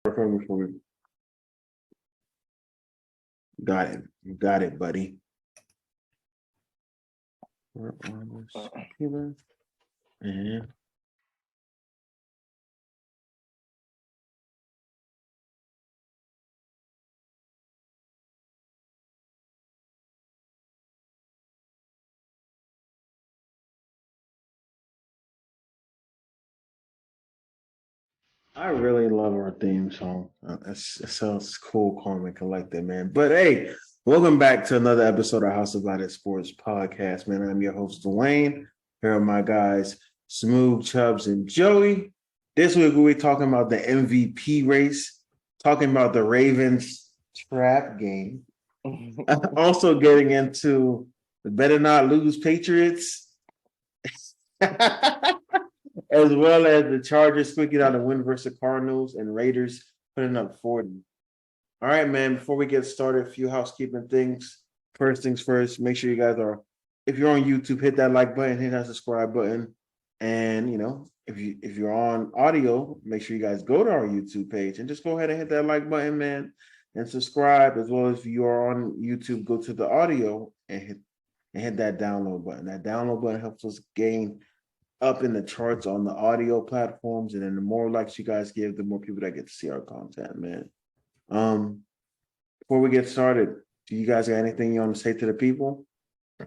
Got it. Got it, buddy. Where are this computer? And I really love our theme song. It sounds cool, calm, and collected, man. But hey, welcome back to another episode of House of Sports Podcast, man. I'm your host, Dwayne. Here are my guys, Smooth, Chubbs, and Joey. This week we'll be talking about the MVP race, talking about the Ravens trap game, also getting into the better not lose Patriots. As well as the Chargers squeaking out a win versus Cardinals and Raiders putting up 40. All right, man, before we get started, a few housekeeping things. First things first, make sure you guys are, if you're on YouTube, hit that like button, hit that subscribe button. And, if you're on audio, make sure you guys go to our YouTube page and just go ahead and hit that like button, man, and subscribe. As well as if you are on YouTube, go to the audio and hit that download button. That download button helps us gain up in the charts on the audio platforms, and then the more likes you guys give, the more people that get to see our content, man. Before we get started, do you guys got anything you want to say to the people? I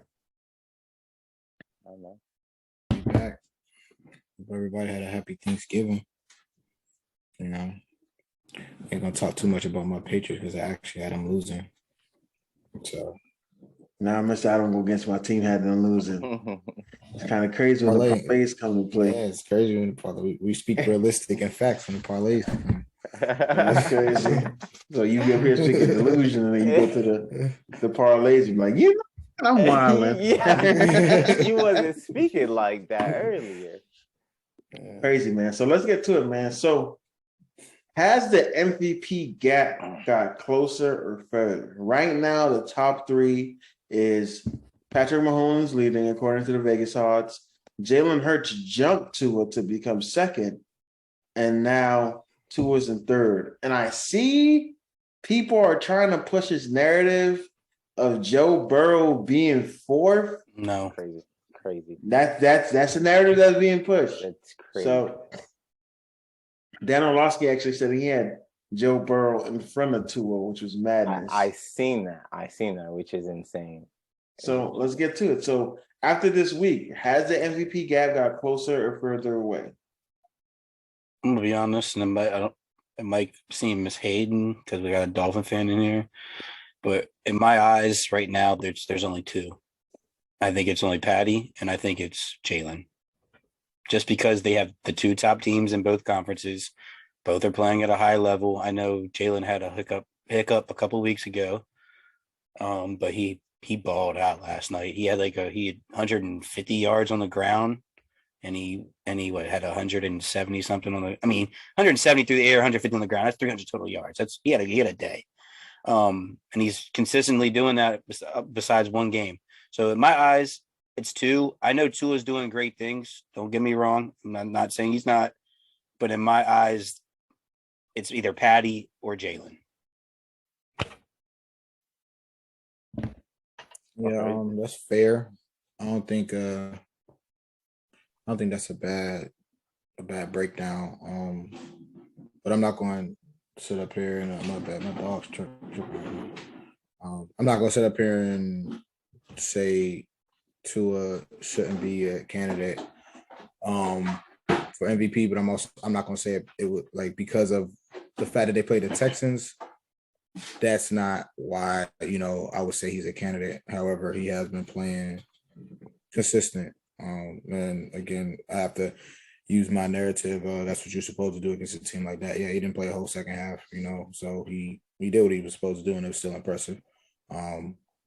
don't know. Be back. Hope everybody had a happy Thanksgiving. Ain't gonna talk too much about my Patriots because I actually had them losing. So now Mr. Adam go against my team, had them losing. It's kind of crazy when the parlays come to play. Yeah, it's crazy when the parlay. We speak realistic and facts when the parlays come. That's crazy. So you get here speaking delusion, and then you go to the parlays. You're like, I'm wilding. Yeah. You wasn't speaking like that earlier. Crazy, man. So let's get to it, man. So has the MVP gap got closer or further? Right now, the top three is Patrick Mahomes leading according to the Vegas odds. Jalen Hurts jumped Tua to become second, and now Tua's in third. And I see people are trying to push this narrative of Joe Burrow being fourth. No, crazy. That's a narrative that's being pushed. That's crazy. So Dan Orlovsky actually said he had Joe Burrow in front of Tua, which was madness. I seen that, which is insane. So let's get to it. So after this week, has the MVP gap got closer or further away? I'm gonna be honest, and it might seem mishaden because we got a Dolphin fan in here, but in my eyes, right now, there's only two. I think it's only Patty, and I think it's Jalen. Just because they have the two top teams in both conferences, both are playing at a high level. I know Jalen had a hiccup a couple weeks ago, but he balled out last night. He had 150 yards on the ground, and he had 170 something 170 through the air, 150 on the ground. That's 300 total yards. He had a day, and he's consistently doing that besides one game. So in my eyes, it's two. I know Tua's doing great things. Don't get me wrong. I'm not saying he's not, but in my eyes, it's either Patty or Jalen. Yeah, that's fair. I don't think that's a bad breakdown. But I'm not going to sit up here and my dog's tripping. I'm not going to sit up here and say Tua shouldn't be a candidate for MVP, but I'm not going to say it would, like, because of the fact that they played the Texans. That's not why, I would say he's a candidate. However, he has been playing consistent. And again, I have to use my narrative. That's what you're supposed to do against a team like that. Yeah, he didn't play a whole second half, so he did what he was supposed to do, and it was still impressive.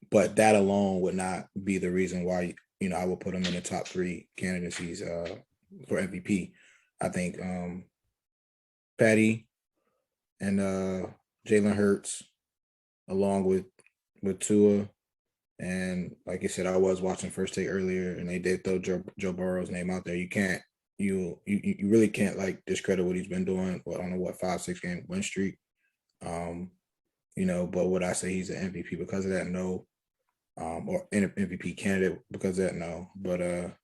But that alone would not be the reason why, I would put him in the top three candidacies for MVP. I think Patty and Jalen Hurts, along with Tua, and like I said, I was watching First Take earlier, and they did throw Joe Burrow's name out there. You can't you really can't like discredit what he's been doing on a 5-6 game win streak. But would I say he's an MVP because of that? No. Or an MVP candidate because of that? No. But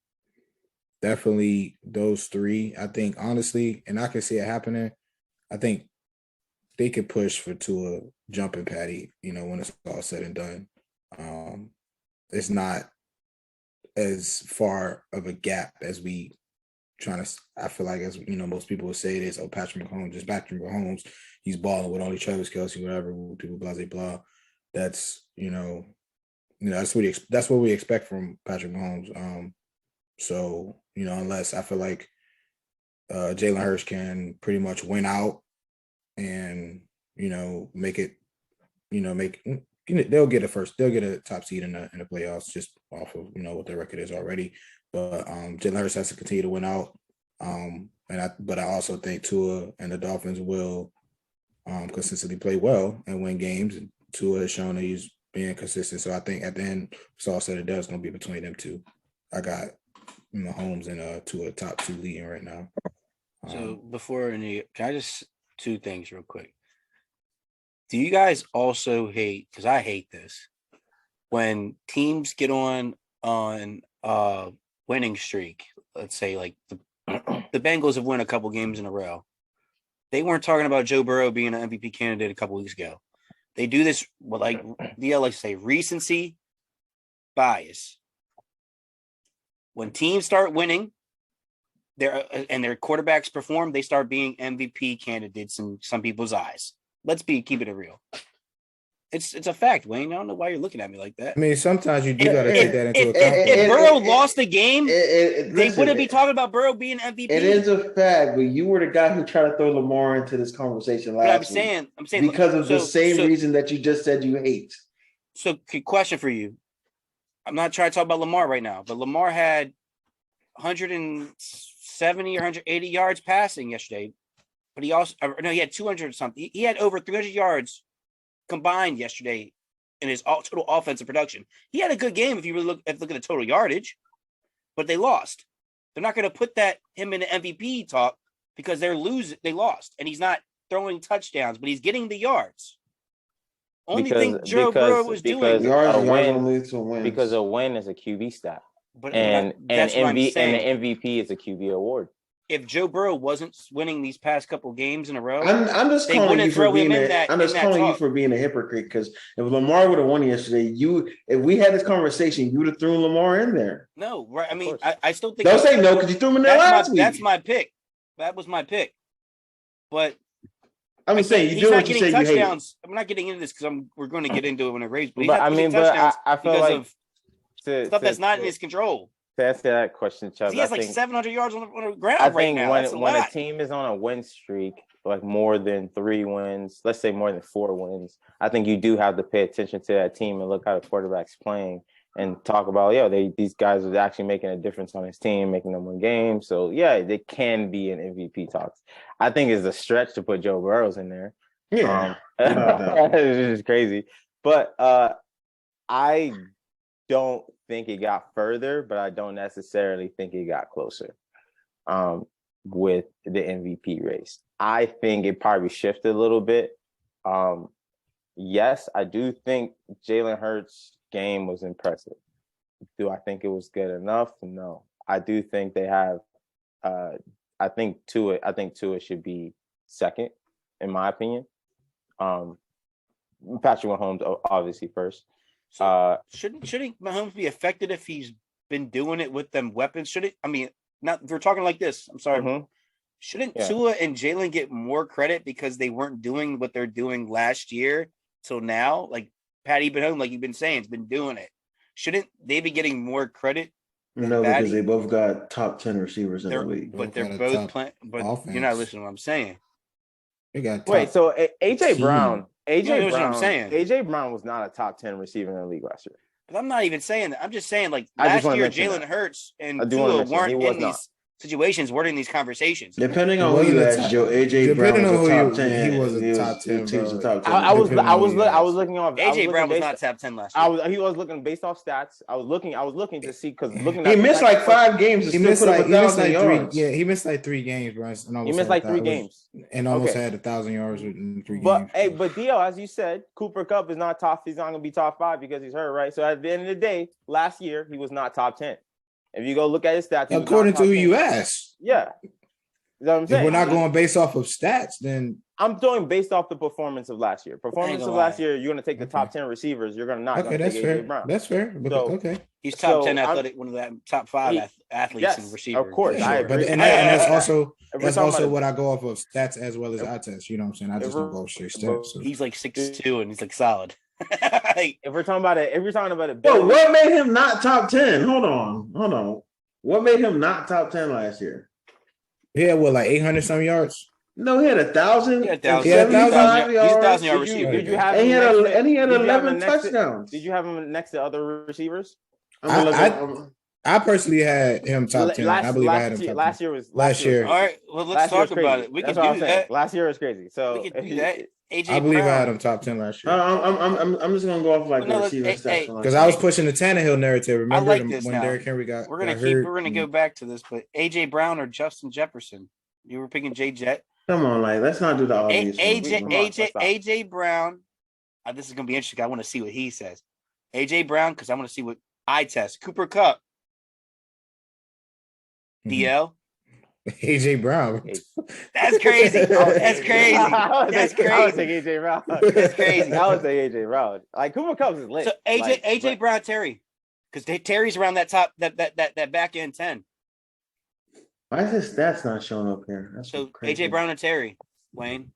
definitely those three. I think honestly, and I can see it happening. I think they could push for Tua jumping Patty, when it's all said and done. It's not as far of a gap as we I feel like, as most people would say it is, Patrick Mahomes, he's balling with only Travis Kelce, whatever, people blah, blah, blah. That's, that's what we expect from Patrick Mahomes. So, unless I feel like Jalen Hurts can pretty much win out and, make it, they'll get a top seed in the playoffs just off of, what their record is already. But Jalen Hurts has to continue to win out. But I also think Tua and the Dolphins will consistently play well and win games. And Tua has shown that he's being consistent. So I think at the end, it's all said and done, it's going to be between them two. I got Mahomes and Tua top two leading right now. So can I just two things real quick? Do you guys also hate, because I hate this, when teams get on winning streak? Let's say like the Bengals have won a couple games in a row. They weren't talking about Joe Burrow being an MVP candidate a couple weeks ago. They do this with like recency bias. When teams start winning, their quarterbacks perform, they start being MVP candidates in some people's eyes. Let's keep it real. It's a fact, Wayne. I don't know why you're looking at me like that. I mean, sometimes you do got to take that into account. If Burrow lost the game, they wouldn't be talking about Burrow being MVP. It is a fact, but you were the guy who tried to throw Lamar into this conversation last week. I'm saying because of the same reason that you just said you hate. So, question for you. I'm not trying to talk about Lamar right now, but Lamar had 170 or 180 yards passing yesterday. But he had 200 something. He had over 300 yards combined yesterday in his total offensive production. He had a good game if you really look at the total yardage, but they lost. They're not going to put him in the MVP talk because they're losing. They lost, and he's not throwing touchdowns, but he's getting the yards. Only thing Joe Burrow was doing because a win is a QB stat, and the MVP is a QB award. If Joe Burrow wasn't winning these past couple games in a row, I'm just calling you for being you for being a hypocrite. Because if Lamar would have won yesterday, if we had this conversation, you would have thrown Lamar in there. No, right? I mean, I still think don't say no because you threw him in there last week. That's my pick. That was my pick. But I'm saying you do what you say you hate. I'm not getting into this because we're going to get into it when it raises. But I feel like of stuff that's not in his control. To answer that question, Chubb, he has 700 yards on the ground right now. I think when a team is on a win streak, like more than 3 wins, let's say more than 4 wins, I think you do have to pay attention to that team and look how the quarterback's playing and talk about, these guys are actually making a difference on his team, making them win games. So, they can be in MVP talks. I think it's a stretch to put Joe Burrow in there. Yeah. It's just crazy. But I don't think it got further, but I don't necessarily think it got closer with the MVP race. I think it probably shifted a little bit. Yes, I do think Jalen Hurts' game was impressive. Do I think it was good enough? No. I do think they have I think Tua should be second, in my opinion. Patrick Mahomes obviously first. So shouldn't Milhomme be affected if he's been doing it with them weapons? Should it? I mean, not if we're talking like this. I'm sorry. Mm-hmm. Shouldn't Tua and Jalen get more credit because they weren't doing what they're doing last year till now? Like Patty Mahomes, like you've been saying, has been doing it. Shouldn't they be getting more credit? No, because they both got top 10 receivers in the league. But they're both playing. But offense. You're not listening to what I'm saying. So AJ Brown. AJ Brown was not a top 10 receiver in the league last year. But I'm not even saying that. I'm just saying, like, last year, Jalen Hurts and Tua weren't in these. situations. We're in these conversations. Depending on He who you wasn't a ask, top- Joe, AJ Brown depending was on a who top 10. he was a top 10, He was a bro. top 10. I was Depending on who you ask. looking off. AJ Brown was based- not top 10 last year. He was looking based off stats. I was looking to see because looking. He at missed like 5 games. He And missed still put like up 1,000 yards. he missed like 3 games, bro. And almost He missed had like a 3 thou- games. and almost Okay. had 1,000 yards in 3 But games. hey, but Dio, as you said, Cooper Kupp is not top. He's not going to be top 5 because he's hurt, right? So at the end of the day, last year he was not top 10. If you go look at his stats, he was According not to top who 10. you ask. Yeah, you know what I'm If saying. we're not going based off of stats, then I'm doing based off the performance of last year. Performance gonna of last lie. year, you're going to take the Okay. top 10 receivers. You're going to not okay, going to that's take fair. AJ Brown. That's fair. But, So- okay. He's top So, 10 I'm- athletic, one of the top 5 He- athletes yes, and receivers. of course, Yeah, I sure. But agree. and that's If also we're talking about what I go off of stats as well as eye test. You know what I'm saying? I If just we're- don't go straight but stats. So. He's like 6'2" and he's like solid. Like, If we're talking about it, Yo, what made him not top 10? Hold on. What made him not top 10 last year? He had what, like 800 some yards? No, he had 1,000. He had 1,000. Yeah, 75 He's a 1,000 yards. yard Did you, receiver. did you have And he him had next to- 11 next to- touchdowns. Did you have him next to other receivers? I personally had him top 10. I believe I had him top 10. Last year was Last year. all right, well, let's Last year was talk about crazy. it. We That's can what do I'm saying. that. Last year was crazy. So We can do that. AJ I believe Brown. I had him top 10 last year. I'm just gonna go off like No, the look, receiver hey, stats. from last Because year. I was pushing the Tannehill narrative. Remember like this when now. Derrick Henry got We're gonna hurt? We're gonna go back to this, but AJ Brown or Justin Jefferson. You were picking J Jet. Come on, like let's not do the obvious. Come on, let's stop. AJ Brown. This is gonna be interesting. I want to see what he says. AJ Brown, because I want to see what I test. Cooper Kupp. DL. AJ Brown. That's crazy. That's crazy. That's I would crazy. take AJ Brown. That's crazy. I would say AJ Brown. Like Cooper Kupp is lit. So AJ Like, Brown Terry, because Terry's around that top that back end 10. Why is his stats not showing up here? That's So crazy. AJ Brown and Terry, Wayne.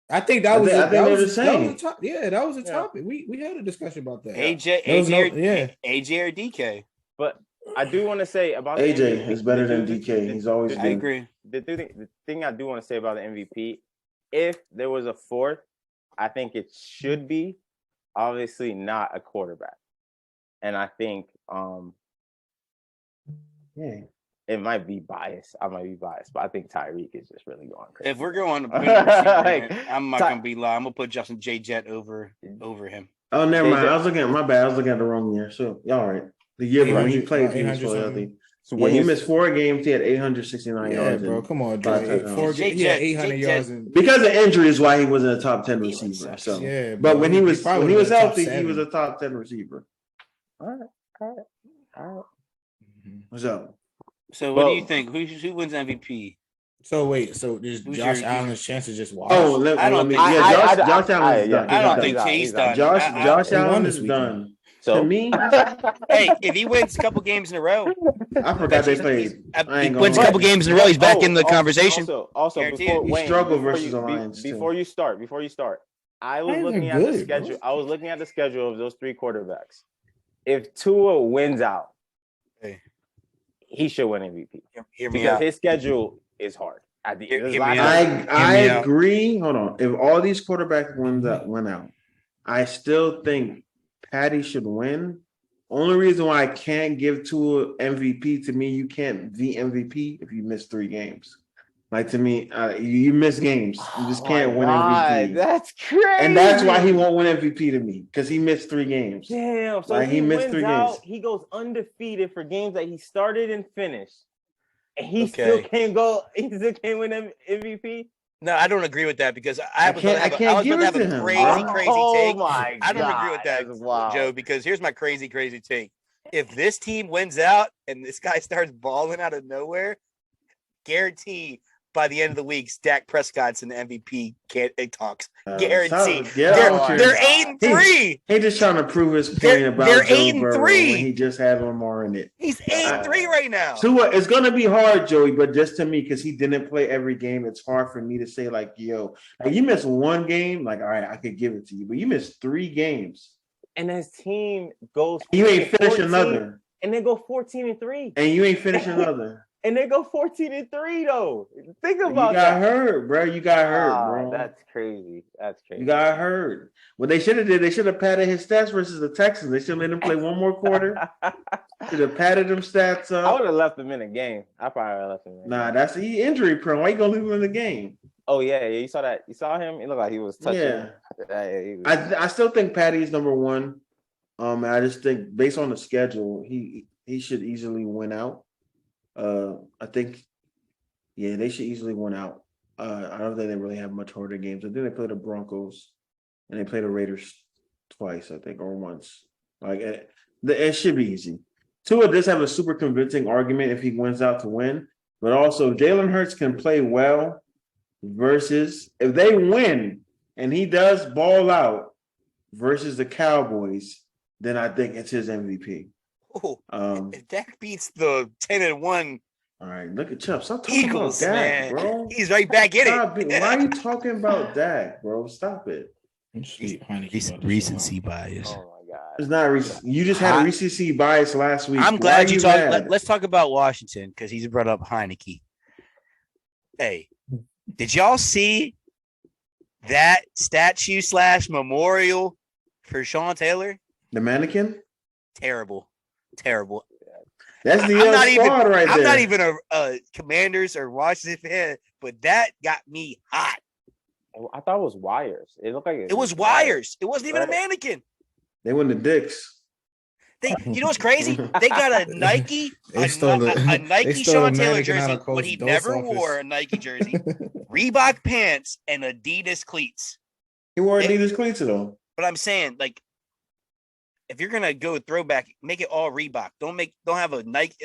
I think that was I think they're the that same. was a top. Yeah, that was a Yeah. topic. We had a discussion about that. AJ There was AJ no- yeah. AJ or DK. But I do want to say about AJ the MVP, is better than the- DK. He's always the- I been. agree. The thing I do want to say about the MVP, if there was a fourth, I think it should be obviously not a quarterback. And I think Yeah. it might be biased. I might be biased, but I think Tyreek is just really going crazy. If we're going to Like, I'm not Ty- gonna be lying. I'm gonna put Justin J Jet over him. Oh, never mind. AJ. I was looking at my bad. I was looking at the wrong year. So y'all right. The year when he 800 played, he was 800 fully something. healthy. So When he he's- missed 4 games, he had 869 Yeah, yards. bro. and- Come on, Five Dre. touchdowns. He had 800 yards. And, Because of injury is why he wasn't a top 10 receiver. So, yeah, but when he was probably when he was would've been top healthy, he 7. was a top 10 receiver. all right. Mhm. What's up? So what do you Well- think? Who wins MVP? So wait, so there's Who's Josh your- Allen's chances just washed? Oh, let I don't me. think- Yeah, Josh Allen is done. I don't He's think done. he's done. Josh He won Allen this is weekend. done. So To me, Hey, if he wins a couple games in a row, I forgot they played. I he ain't gonna wins a lie. couple games in a row, he's back in the conversation. Also, Guaranteed. before He Wayne, struggled before versus you- the Lions, too. Before you start, I was Lions are looking at the good, schedule. bro. I was looking at the schedule of those 3 quarterbacks. If Tua wins out, Hey. he should win MVP Hear me because out. his schedule is hard. At the Hear this me last out. year- I Hear me out. agree. Hold on. If all these quarterbacks went out, I still think Patty should win. Only reason why I can't give Tua MVP, to me, you can't the MVP if you miss 3 games. Like, to me, you miss games. You just can't win MVP. That's crazy. And that's why he won't win MVP to me, because he missed 3 games. Damn. So Like, he missed wins 3 out, games. he goes undefeated for games that he started and finished, and he Okay. still can't go. He still can't win MVP. No, I don't agree with that because I can't give it to him, crazy bro. take. My I don't agree with that, Joe, because here's my crazy take. If this team wins out and this guy starts balling out of nowhere, guarantee by the end of the week, Dak Prescott's in the MVP talks. Guarantee. They're 8-3. He just trying to prove his point They're about 8-3. Joe Burrow when he just had Lamar in it. He's 8-3 right now. Tua, it's gonna be hard, Joey, but just to me, because he didn't play every game, it's hard for me to say, like, yo, like, you miss 1 game, like, all right, I could give it to you, but you missed 3 games. And his team goes. You ain't finished 14 another, and they go 14-3. and you ain't finished another. And they go 14-3 though. Think You about got that. hurt, bro. You got hurt, Ah, bro. that's crazy. That's crazy. You got hurt. What they should have did, they should have padded his stats versus the Texans. They should have made him play one more quarter. Should have padded them stats I up. would have left him in the game. I probably would have left him in the Nah, game. that's he injury prone. Why you gonna leave him in the game? Oh, yeah. You saw that? You saw him? It looked like he was touching. Yeah. He was- I still think Patty's number one. I just think based on the schedule, he should easily win out. I think, yeah, they should easily win out. I don't think they really have much harder games. I think they play the Broncos and they play the Raiders twice, I think, or once. Like it should be easy. Tua does have a super convincing argument if he wins out to win, but also Jalen Hurts can play well versus if they win and he does ball out versus the Cowboys, then I think it's his MVP. Oh, if Dak beats the 10-1 All right, look at Chubb. Stop talking Eagles, about Dak, man, bro. he's right back in Stop it. it. Why are you talking about Dak, bro? Stop it. Recency bias. Oh, my God. It's not you just had a recency bias last week. I'm Why glad are you talked. mad? Let's talk about Washington because he's brought up Heineke. Hey, did y'all see that statue / memorial for Sean Taylor? The mannequin? Terrible. That's the I'm not even. squad right I'm there. not even a Commanders or Washington fan, but that got me hot. I thought it was wires. It looked like It was wires. It wasn't even a Right. mannequin. They win the dicks. You know what's crazy? They got a Nike, They stole the- a Nike they stole Sean the Taylor mannequin out jersey of Coach when he Dose never office. wore a Nike jersey, Reebok pants, and Adidas cleats. He wore It- Adidas cleats though. But I'm saying, like, if you're gonna go throwback, make it all Reebok. Don't have a Nike.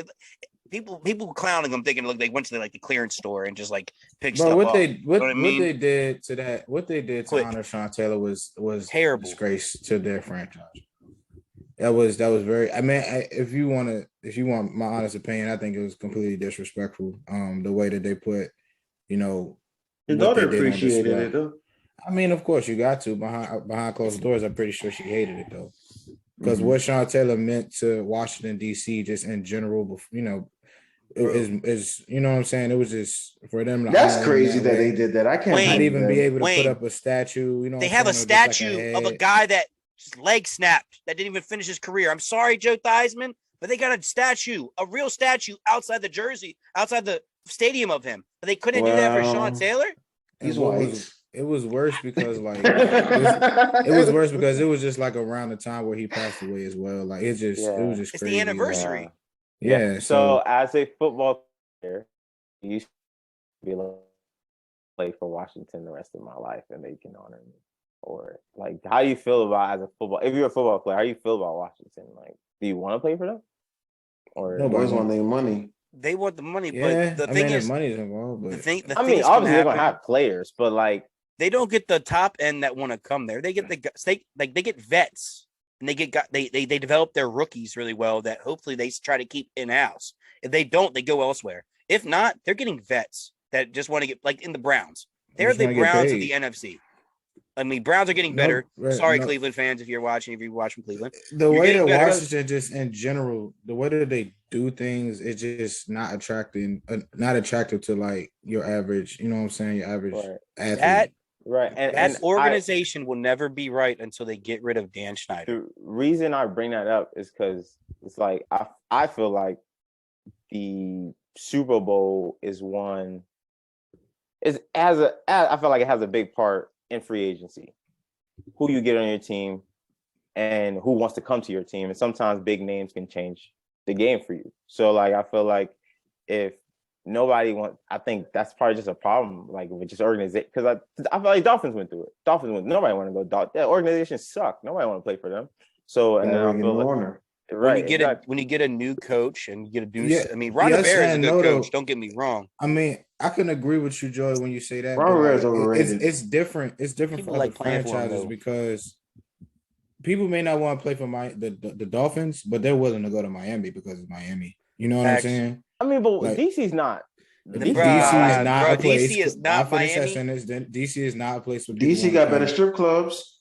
People clowning them, thinking look they went to the clearance store and just like pick Bro, stuff what up. they know what I mean? they did to that, what they did to Quick. honor Sean Taylor was Terrible. disgrace to their franchise. That was very. I mean, if you want my honest opinion, I think it was completely disrespectful. The way that they put, His what daughter they did on appreciated display. it though. I mean, of course, you got to behind closed doors. I'm pretty sure she hated it though, because what Sean Taylor meant to Washington D.C. just in general, is you know what I'm saying. It was just for them. To That's honor him crazy that way. they did that. I can't Wayne, Not believe even that. be able to Wayne, put up a statue. You know, They what I'm have a saying, or just like a statue of a head. guy that just leg snapped that didn't even finish his career. I'm sorry, Joe Theismann, but they got a statue, a real statue outside the jersey, outside the stadium of him. But they couldn't do that for Sean Well, Taylor. He's And what white. was- It was worse because it was worse because it was just like around the time where he passed away as well. Like it was just It's crazy. the anniversary. Yeah. So as a football player, you used to be able to play for Washington the rest of my life, and they can honor me. Or like, how do you feel about as a football? If you're a football player, how do you feel about Washington? Like, do you want to play for them? Or No, Boys want their money. They want the money, Yeah, but the I thing mean, is, the money's involved, but the thing I mean, that's obviously they're gonna happen- have players, but like, they don't get the top end that want to come there. They get they get vets and they develop their rookies really well that hopefully they try to keep in house. If they don't, they go elsewhere. If not, they're getting vets that just want to get like in the Browns. They're just the wanna get Browns of paid. the NFC. I mean, Browns are getting No, better. right, Sorry, no. Cleveland fans, if you watch from Cleveland. the You're way getting that better. Washington just in general, the way that they do things, it's just not attractive to like your average. You know what I'm saying? Your average right, athlete. That right, and that organization will never be right until they get rid of Dan Schneider. The reason I bring that up is because it's like I feel like the Super Bowl is one. I feel like it has a big part in free agency. Who you get on your team, and who wants to come to your team, and sometimes big names can change the game for you. So like I feel like if nobody wants, I think that's probably just a problem. Like with just organization, because I feel like Dolphins went through it. Nobody want to go. That organization suck. Nobody want to play for them. So and then I feel like, Warner. right, When you get a new coach and you get a new, Yeah, I mean, Ron yes Rivera is a and good no, though. coach. Don't get me wrong. I mean, I can agree with you, Joy, when you say that. Ron but, Rivera's like, overrated. It's different. It's different People for like other playing for him, franchises though. because people may not want to play for the Dolphins, but they're willing to go to Miami because it's Miami. You know what Facts. I'm saying? I mean, but Like- DC's not. DC Bruh, is not bro, a place. DC is not I finished that Miami. sentence. DC is not a place for DC got better strip clubs.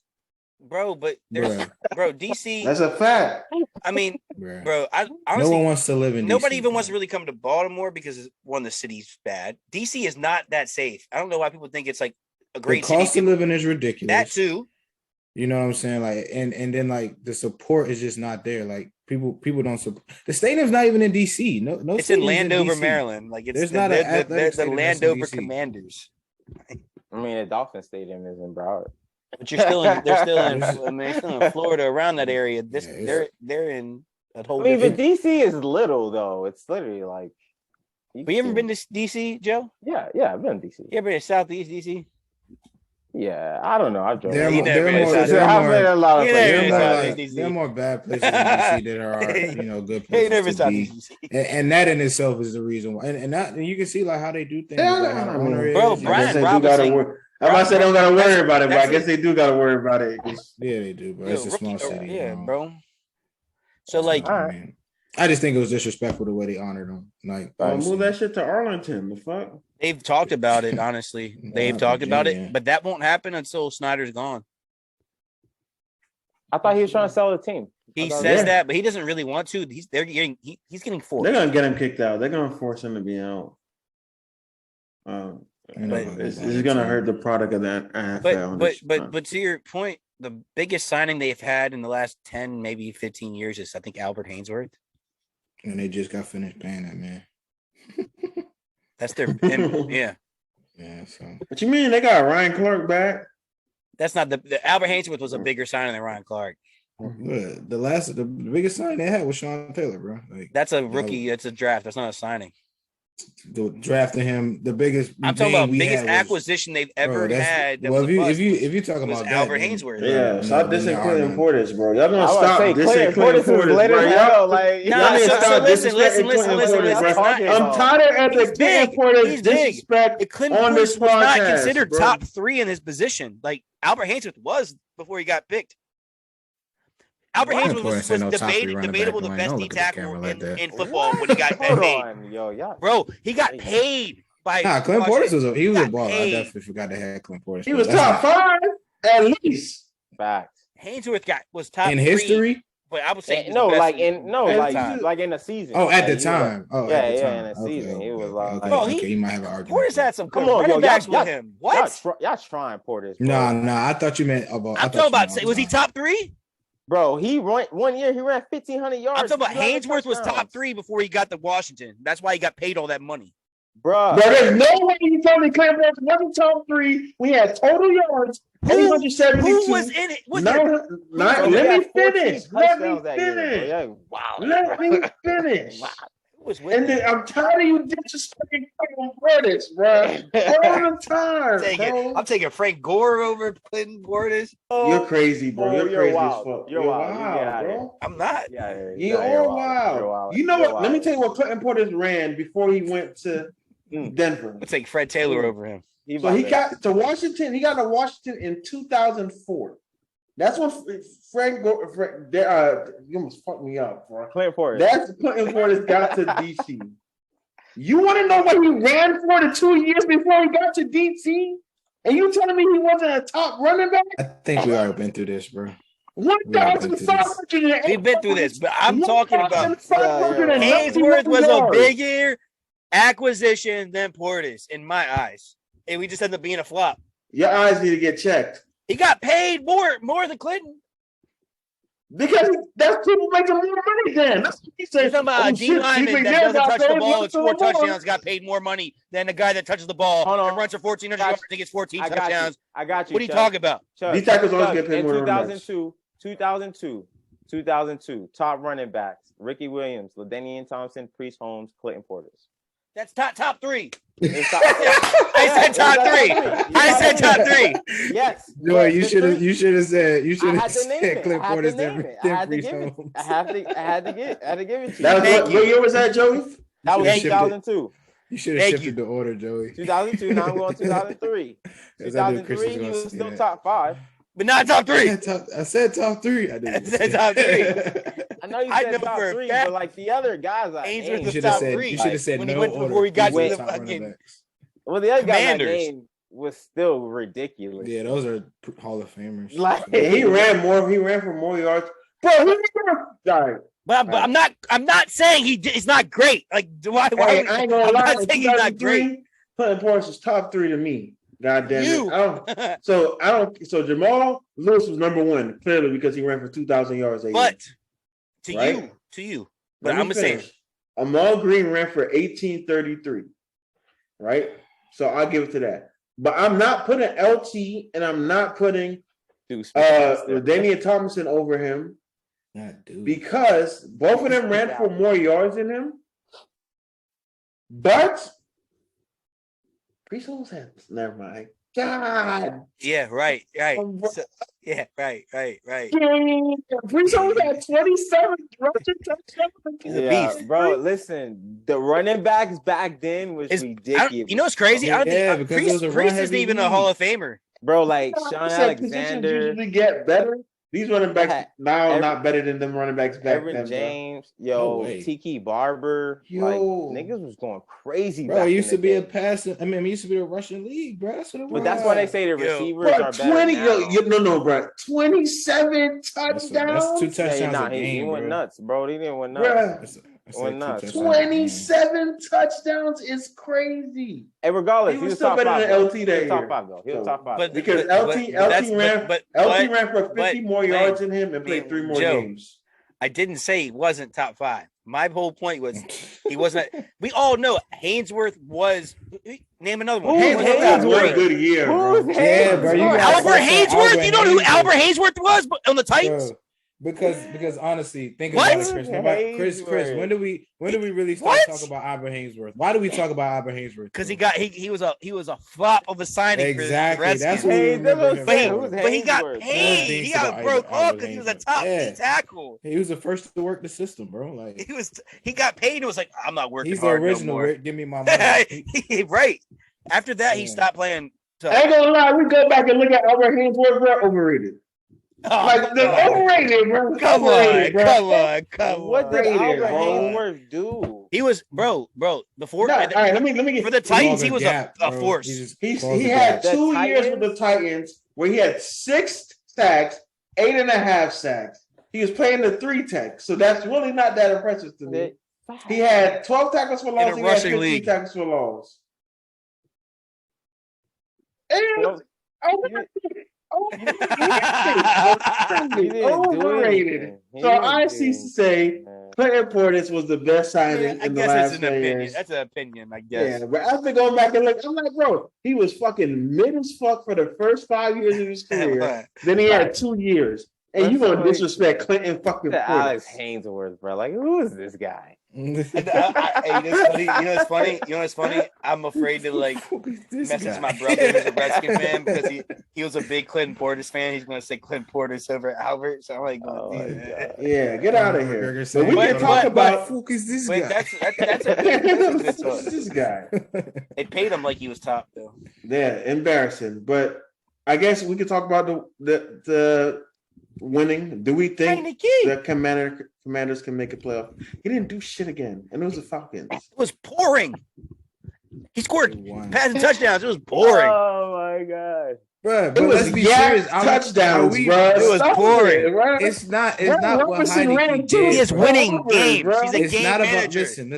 bro. But there's Bruh, bro DC. That's a fact. I mean, bruh. bro, I No honestly one wants to live in nobody DC, even wants bro. to really come to Baltimore because one, the city's bad. DC is not that safe. I don't know why people think it's like a The great cost city. of living is ridiculous. That too. You know what I'm saying? Like, and then like the support is just not there. Like people don't support. The stadium's not even in DC. No, It's in stadium's Landover, DC. Maryland. Like it's There's not an athletic the stadium that's in Landover DC. Commanders. I mean, the Dolphin Stadium is in Broward. But you're still in. They're still in. I mean, they're still in Florida, around that area. This Yeah, it's- they're in a I whole. mean, but different. DC is little though. It's literally like. But you ever been to DC, Joe? Yeah, I've been to DC. You ever been to Southeast DC? Yeah, I don't know. I've They're driven. You more, never they're been more, to they're I've been more, a lot of You places. never they're more been to like Southeast they're DC. more bad places in DC that are good Hey, you never places been to to be. Southeast DC. And that in itself is the reason why. And that and you can see like how they do things. Yeah, like how the I mean, owner bro, is. I Brian guess they do Robinson- gotta work. I'm about to say they don't gotta worry about it, but I that's guess they do gotta worry about it. Yeah, they do, bro. Yo, It's a rookie- small city. yeah, bro. bro. So like, All right. Man. I just think it was disrespectful the way they honored him. Like, Move that shit to Arlington. The fuck? they've talked about it. Honestly, they've Wow, talked about Virginia. it, but that won't happen until Snyder's gone. I thought he was trying to sell the team. He I thought- says Yeah. that, but he doesn't really want to. He's getting forced. They're gonna get him kicked out. They're gonna force him to be out. You know, It's gonna hurt the product of that NFL. But to your point, the biggest signing they've had in the last 10, maybe 15 years is I think Albert Hainsworth. and they just got finished paying that man. That's their and, yeah. Yeah, so What you mean? They got Ryan Clark back. That's not the Albert Hainsworth was a bigger signing than Ryan Clark. Look, the biggest sign they had was Sean Taylor, bro. Like That's a rookie. That's a draft. That's not a signing. drafting him, the biggest. I'm talking name about we biggest had was- acquisition they've bro, ever that's- had. That Well, was if a bust you talking was about that, Albert then- Hainsworth. Yeah, stop then dissing there are Clinton none. Portis, bro. Y'all gonna I was about stop to say, dissing Clinton Clinton Portis is Portis, lit bro. as Y'all- hell. Like, Nah, y'all need to so stop listen, disrespecting listen, Clinton listen, Portis, listen. bro. It's not- I'm tired of He's the big. Clinton Portis He's big. disrespect Clinton on Portis this was not podcast, considered bro. top 3 in his position. Like Albert Hainsworth was before he got picked. Albert Clinton Hainsworth was Portis ain't no top 3 running debatable back, the Dwayne. best Don't D look at the tackle camera like that. in football when he got hold paid. on, yo, yeah. Bro, he got paid by Nah, Clint Portis was a got baller. I paid. definitely forgot to have Clint Portis. He was That's top not- 5 at least. Facts. Hainsworth was top in 3, history. but I would say he was No, the best like in in no, at the like time. like in the season. Oh, at Like, the he was- time. Oh, Yeah, at the yeah, time. in the Okay, season. He okay, was okay, like- okay, Bro, okay, he might have an argument. Portis had some Come good on, running yo, backs y'all- with him. What? Y'all trying Portis. Bro. Nah, I thought you meant about. I I'm thought talking you about. meant Was he top 3? Bro, he ran 1 year. He ran 1,500 yards. I'm talking about 11 Hainsworth was top touchdowns. 3 before he got to Washington. That's why he got paid all that money. Bro. Bro, there's no way you told me Clinton Portis wasn't top 3. We had total yards, Who 872. was in it? Was No, there? Bro, let he me had 14 finish. Let me touchdowns that year, bro. finish. Yeah, wow. Let me finish. Who was with And him? then I'm tired of you disrespecting Clinton Portis, bro. All the time, I'm taking Frank Gore over Clinton Portis. You're crazy, bro. You're crazy wild. as fuck. You're wild. You get outta bro. I'm not. Yeah, You are wild. You know what? Let me tell you what Clinton Portis ran before he went to Denver. I'll take Fred Taylor over him. So he got to Washington. He got to Washington in 2004. That's when you almost fucked me up, bro. Clinton Portis. That's Clinton Portis got to DC. You want to know what he ran for the 2 years before he got to DC? And you telling me he wasn't a top running back? I think we already been through this, bro. 1,500. We've been through this, but I'm talking about Hainsworth was a yards. bigger acquisition than Portis in my eyes. And we just ended up being a flop. Your eyes need to get checked. He got paid more than Clinton. Because that's people making more money then. That's what he You're said. talking about a Oh, D shit, lineman Steve that McNair doesn't got touch the paid ball and once in a score while. touchdowns got paid more money than the guy that touches the ball Hold on. and runs for 1,400 yards and gets 14 I got you. touchdowns. I got you. What are you Chuck. talking about? Chuck, These tackles always Chuck, get paid in more than running backs. 2002, top running backs: Ricky Williams, LaDainian Thompson, Priest Holmes, Clinton Portis. That's top 3. It's top- I said top 3. I said top 3. Yes. Joy, yes, you the should have. three- You should have said. You I should had have to name said it. Clint I had to Portis name than it. I had to Priest give it. Holmes. I had to give it to you. That was Thank what you. year was that, Joey? That was Should've shifted. 2002. You should have Thank shifted the order, Joey. 2002. Now I'm going 2003. Because I knew Chris 2003, was he gonna was say still that. top 5. But not top 3. I said top 3. I didn't. said top 3. I know you I said know top for a 3, fact but like the other guys, I Ainsworth named, was should have top said. 3. You should have said when no he went order. before we got These are to the top running fucking. backs. well, the other guys I Commanders. named, was still ridiculous. Yeah, those are Hall of Famers. Like Yeah, he ran for more yards. Bro, sorry. But I'm not saying he's not great. Like why? Hey, I ain't gonna I'm lie. not saying he's not great. Clinton Portis is top 3 to me. God damn You. it. So Jamal Lewis was number 1, clearly, because he ran for 2,000 yards a But year. to you. Let But me I'm gonna say finish. Amal Green ran for 1833. Right? So I'll give it to that. But I'm not putting LT and I'm not putting Damian Thomason over him. Because both of them ran for more yards than him. But Priest almost had, never mind. God. yeah, right. So, yeah, right. Priest almost had 27 rushing touchdowns. He's a beast. Bro, listen, the running backs back then was ridiculous. You know what's crazy? I don't think because it was a Priest isn't run-heavy even a league. Hall of Famer. Bro, like I Sean said positions Alexander, usually get better. These running backs now Evan- not better than them running backs back Evan then. James, No way. Tiki Barber, like niggas was going crazy. Bro, back it used in to the be a day. passing. I mean, it used to be a Russian league, bro. That's what it was. But that's why they say the receivers Bro, are better 20, now. no, bro. 27 That's touchdowns. 2 touchdowns a he game, went bro. nuts, bro. He didn't went nuts. Bruh, That's Went like 2 nuts. touchdowns a game. 27 touchdowns is crazy. Hey, regardless, He he was was still top better 5. than though. LT He that was top year. 5 though. He was So, top 5. but- Because LT ran for 50 more yards than him and played 3 more Joe, games. I didn't say he wasn't top 5. My whole point was he wasn't. We all know Hainsworth was. Name another one. Who's Hainsworth had one Hainsworth? good year, bro. Who's Yeah, bro, you got- Albert Albert Hainsworth. You know who Hainsworth. Albert Hainsworth was on the Titans? Bro, because honestly, think What? about it, Chris. Nobody, Chris, when do we really start What? talking about Albert Hainsworth? Why do we talk about Albert Hainsworth? Because he was a flop of a signing Exactly. for the That's Redskins. what we Hey, remember him who's for. But he got Hainsworth? paid. He got About broke Albert off because he was a Hainsworth. top Yeah. D tackle. He was the first to work the system, bro. Like He got paid and was like, I'm not working he's the hard original. no more. Give me my money. Right. After that, he Yeah. stopped playing. I ain't gonna lie, we go back and look at Albert Hainsworth, bro, overrated. Like, they're overrated, bro. Come Overrated, bro. on. What did Rated, Albert bro. Hainsworth do? He was, bro. Before Nah, all right, let me get for the Titans, he was Gap, a bro. force. He he had The 2 years Titans? with the Titans where he had 6 sacks, 8.5 sacks. He was playing the 3 tech, so that's really not that impressive to me. He had 12 tackles for loss. a He had rushing 15 league. tackles for loss. And Well, He didn't do overrated. anything. He So didn't I do cease to say anything. Clinton Portis was the best signing I in the guess last that's an 10 opinion. years. That's an opinion, I guess. Yeah, but after going back and look, I'm like, bro, he was fucking mid as fuck for the first 5 years of his career. Then he had 2 years. And Let's you gonna go disrespect Clinton fucking To Alex Portis. Hainsworth, bro. Like, who is this guy? You know what's funny? I'm afraid to like message my brother who's a Redskin fan because he was a big Clinton Portis fan. He's gonna say Clinton Portis over Albert. So I'm like, Oh, my God. Yeah, get out of here. McGregor But we saying, can talk about fuck is this wait, guy? that's a good this talk. guy. They paid him like he was top though. Yeah, embarrassing. But I guess we could talk about the winning. Do we think the Commanders can make a playoff? He didn't do shit again, and it was the Falcons. It was pouring. He scored One. passing touchdowns. It was boring. Oh my god. Bro, It but was let's be yak serious. touchdowns, bro. It was Stop pouring. it, bro. It's not Bro, what Robinson ran Heineke too. did. He is bro. winning Over, games. bro. He's a It's game not about manager. listen.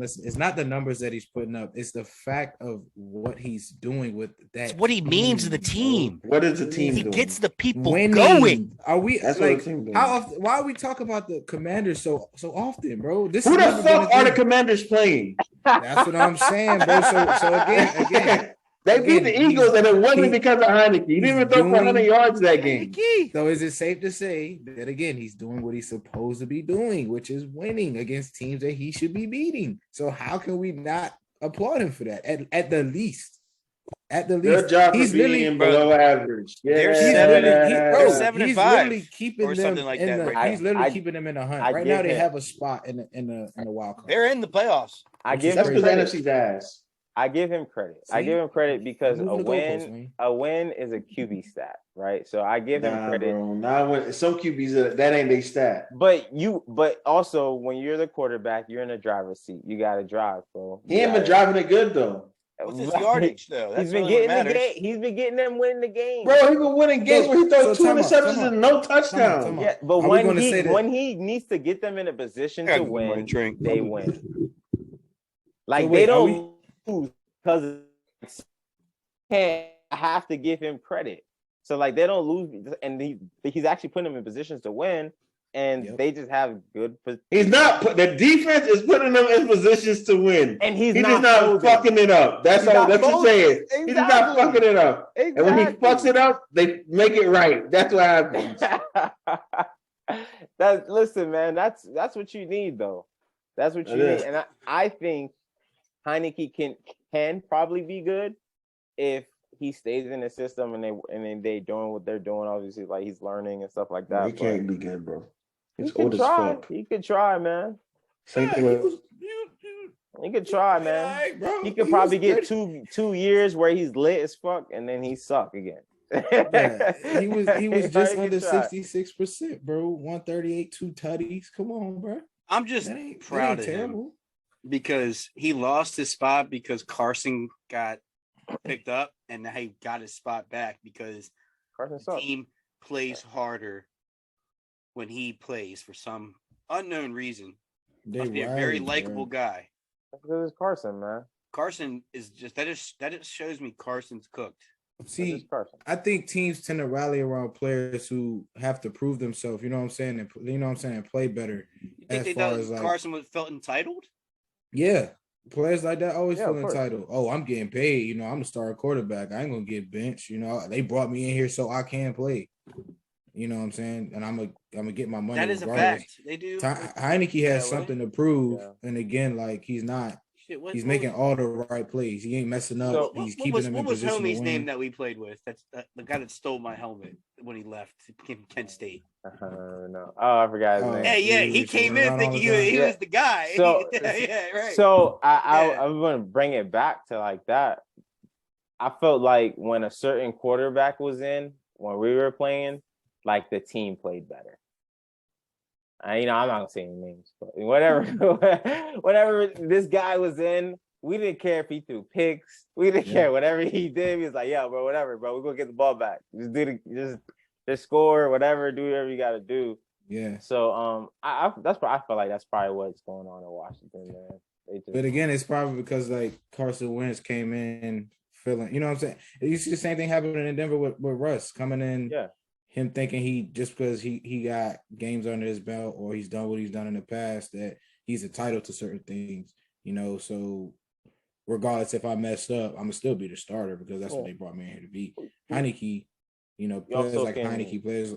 It's not the numbers that he's putting up. It's the fact of what he's doing with that. It's what he means to the team. What is the team He doing? gets the people Winning. going. Are we That's what like the team doing. how often? Why are we talking about the Commanders so often, bro? This Who has the never been a fuck are the thing. Commanders playing? That's what I'm saying, bro. So again. They beat Again, the Eagles, and it wasn't he- because of Heineke. He didn't even throw for doing- 100 yards that game. So is it safe to say that again he's doing what he's supposed to be doing, which is winning against teams that he should be beating? So how can we not applaud him for that? At the least, Their job he's is being literally below average. Yeah, They're He's seven- literally, they're bro, 7 and he's 5 literally keeping or them something like in that the, right he's literally I- keeping them in the hunt. I Right give now, they him- have a spot in the wild card. They're in the playoffs. I Which give is That's him because the credit. NFC's ass. I give him credit. I See? give him credit because Moving the goalposts, man. a win is a QB stat, right? So I give him Nah, credit. bro. Now when some QBs that ain't they stat. But also when you're the quarterback, you're in the driver's seat. You got to drive, bro. He ain't been driving it good though. What's his yardage though? That's He's been really what getting the matters. game. He's been getting them winning the game. Bro, he been winning games where he throws two time out, interceptions time out. and no Time out, touchdowns. time out. Yeah, but Are we when gonna say that- when he needs to get them in a position I to gotta go get my win, drink. they win. Like So wait, they are don't lose because can't have to give him credit. So like they don't lose, and he's actually putting them in positions to win, and Yep. they just have good. He's not. The defense is putting them in positions to win. And he's He's not just not folding. fucking it up. That's He's all. not That's what I'm folding. saying. He's just not Exactly. fucking it up. And when he Exactly. fucks it up, they make it right. That's what happens. Listen, man. That's what you need, though. That's what you It need, is. and I think Heineke can probably be good if he stays in the system and they doing what they're doing. Obviously, like he's learning and stuff like that. He can't be good, bro. He He's could old as try. fuck. He could try, man. Same Yeah, thing with He could try, man. Alright, bro. He could probably was get 2 years where he's lit as fuck and then he suck again. Yeah, he was just He under could try. 66%, bro. 138, 2 tutties. Come on, bro. I'm just That ain't proud of him terrible. because he lost his spot because Carson got picked up, and now he got his spot back because Carson the sucks. team plays harder when he plays for some unknown reason. They Must be a very rallied, likable bro. guy. That's because it's Carson, man. Carson is just that just shows me Carson's cooked. That's See, just Carson. I think teams tend to rally around players who have to prove themselves. You know what I'm saying? And play better. You think As they far thought as like, Carson felt entitled? yeah, players like that always Yeah, feel of course. entitled. Oh, I'm getting paid. You know, I'm the star quarterback. I ain't gonna get benched. You know, they brought me in here so I can play. You know what I'm saying? And I'm gonna get my money. That is a regardless. fact. They do. Heineke has way. something to prove, Yeah. and again, like he's not. Shit, He's making all the right plays. He ain't messing up. So- He's what keeping was, them what in was position to homie's win. name that we played with? That's the guy that stole my helmet when he left Kent State. No. Oh, I forgot his Oh. name. Hey, yeah, he he was came running in around thinking all the he time. was the guy. So- yeah, right. So I Yeah. I'm gonna bring it back to like that. I felt like when a certain quarterback was in, when we were playing, like the team played better. I'm not gonna say any names, but whatever this guy was in, we didn't care if he threw picks. We didn't care whatever he did. He was like, "Yeah, bro, whatever, bro. We're gonna get the ball back. Just score, whatever. Do whatever you got to do." Yeah. So I feel like that's probably what's going on in Washington, man. But again, it's probably because like Carson Wentz came in feeling, you know what I'm saying? You see the same thing happening in Denver with Russ coming in. Yeah. Him thinking he just because he got games under his belt or he's done what he's done in the past that he's entitled to certain things, you know. So regardless if I messed up, I'm gonna still be the starter because that's what they brought me in here to be. Heineke, you know, You players also like can- Heineke, players.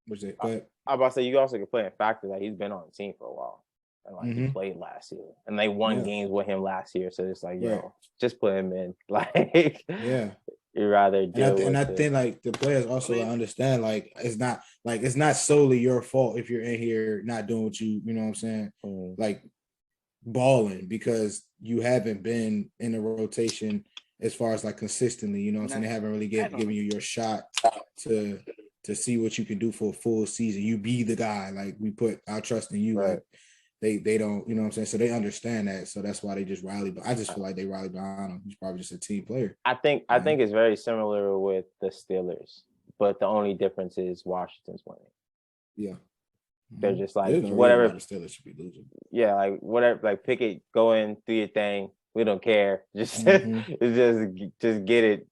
What's it? But I'm about to say you also can play in factor that he's been on the team for a while. And like he Mhm. played last year. And they won Yeah. games with him last year. So it's like, Right. yo, just put him in. Like yeah. you rather deal And I with think like the players also I mean- understand like it's not solely your fault if you're in here not doing what you know what I'm saying, like balling because you haven't been in a rotation as far as like consistently, you know what I'm saying? They haven't really given you your shot to see what you can do for a full season. You be the guy, like we put our trust in you. Right. Like they don't, you know what I'm saying? So they understand that. So that's why they just rally. But I just feel like they rally behind him. He's probably just a team player. I think it's very similar with the Steelers, but the only difference is Washington's winning. Yeah. They're just like There's no reason whatever. why the Steelers should be losing. Yeah, like whatever, like pick it, go in, do your thing. We don't care. Just Mhm. just get it,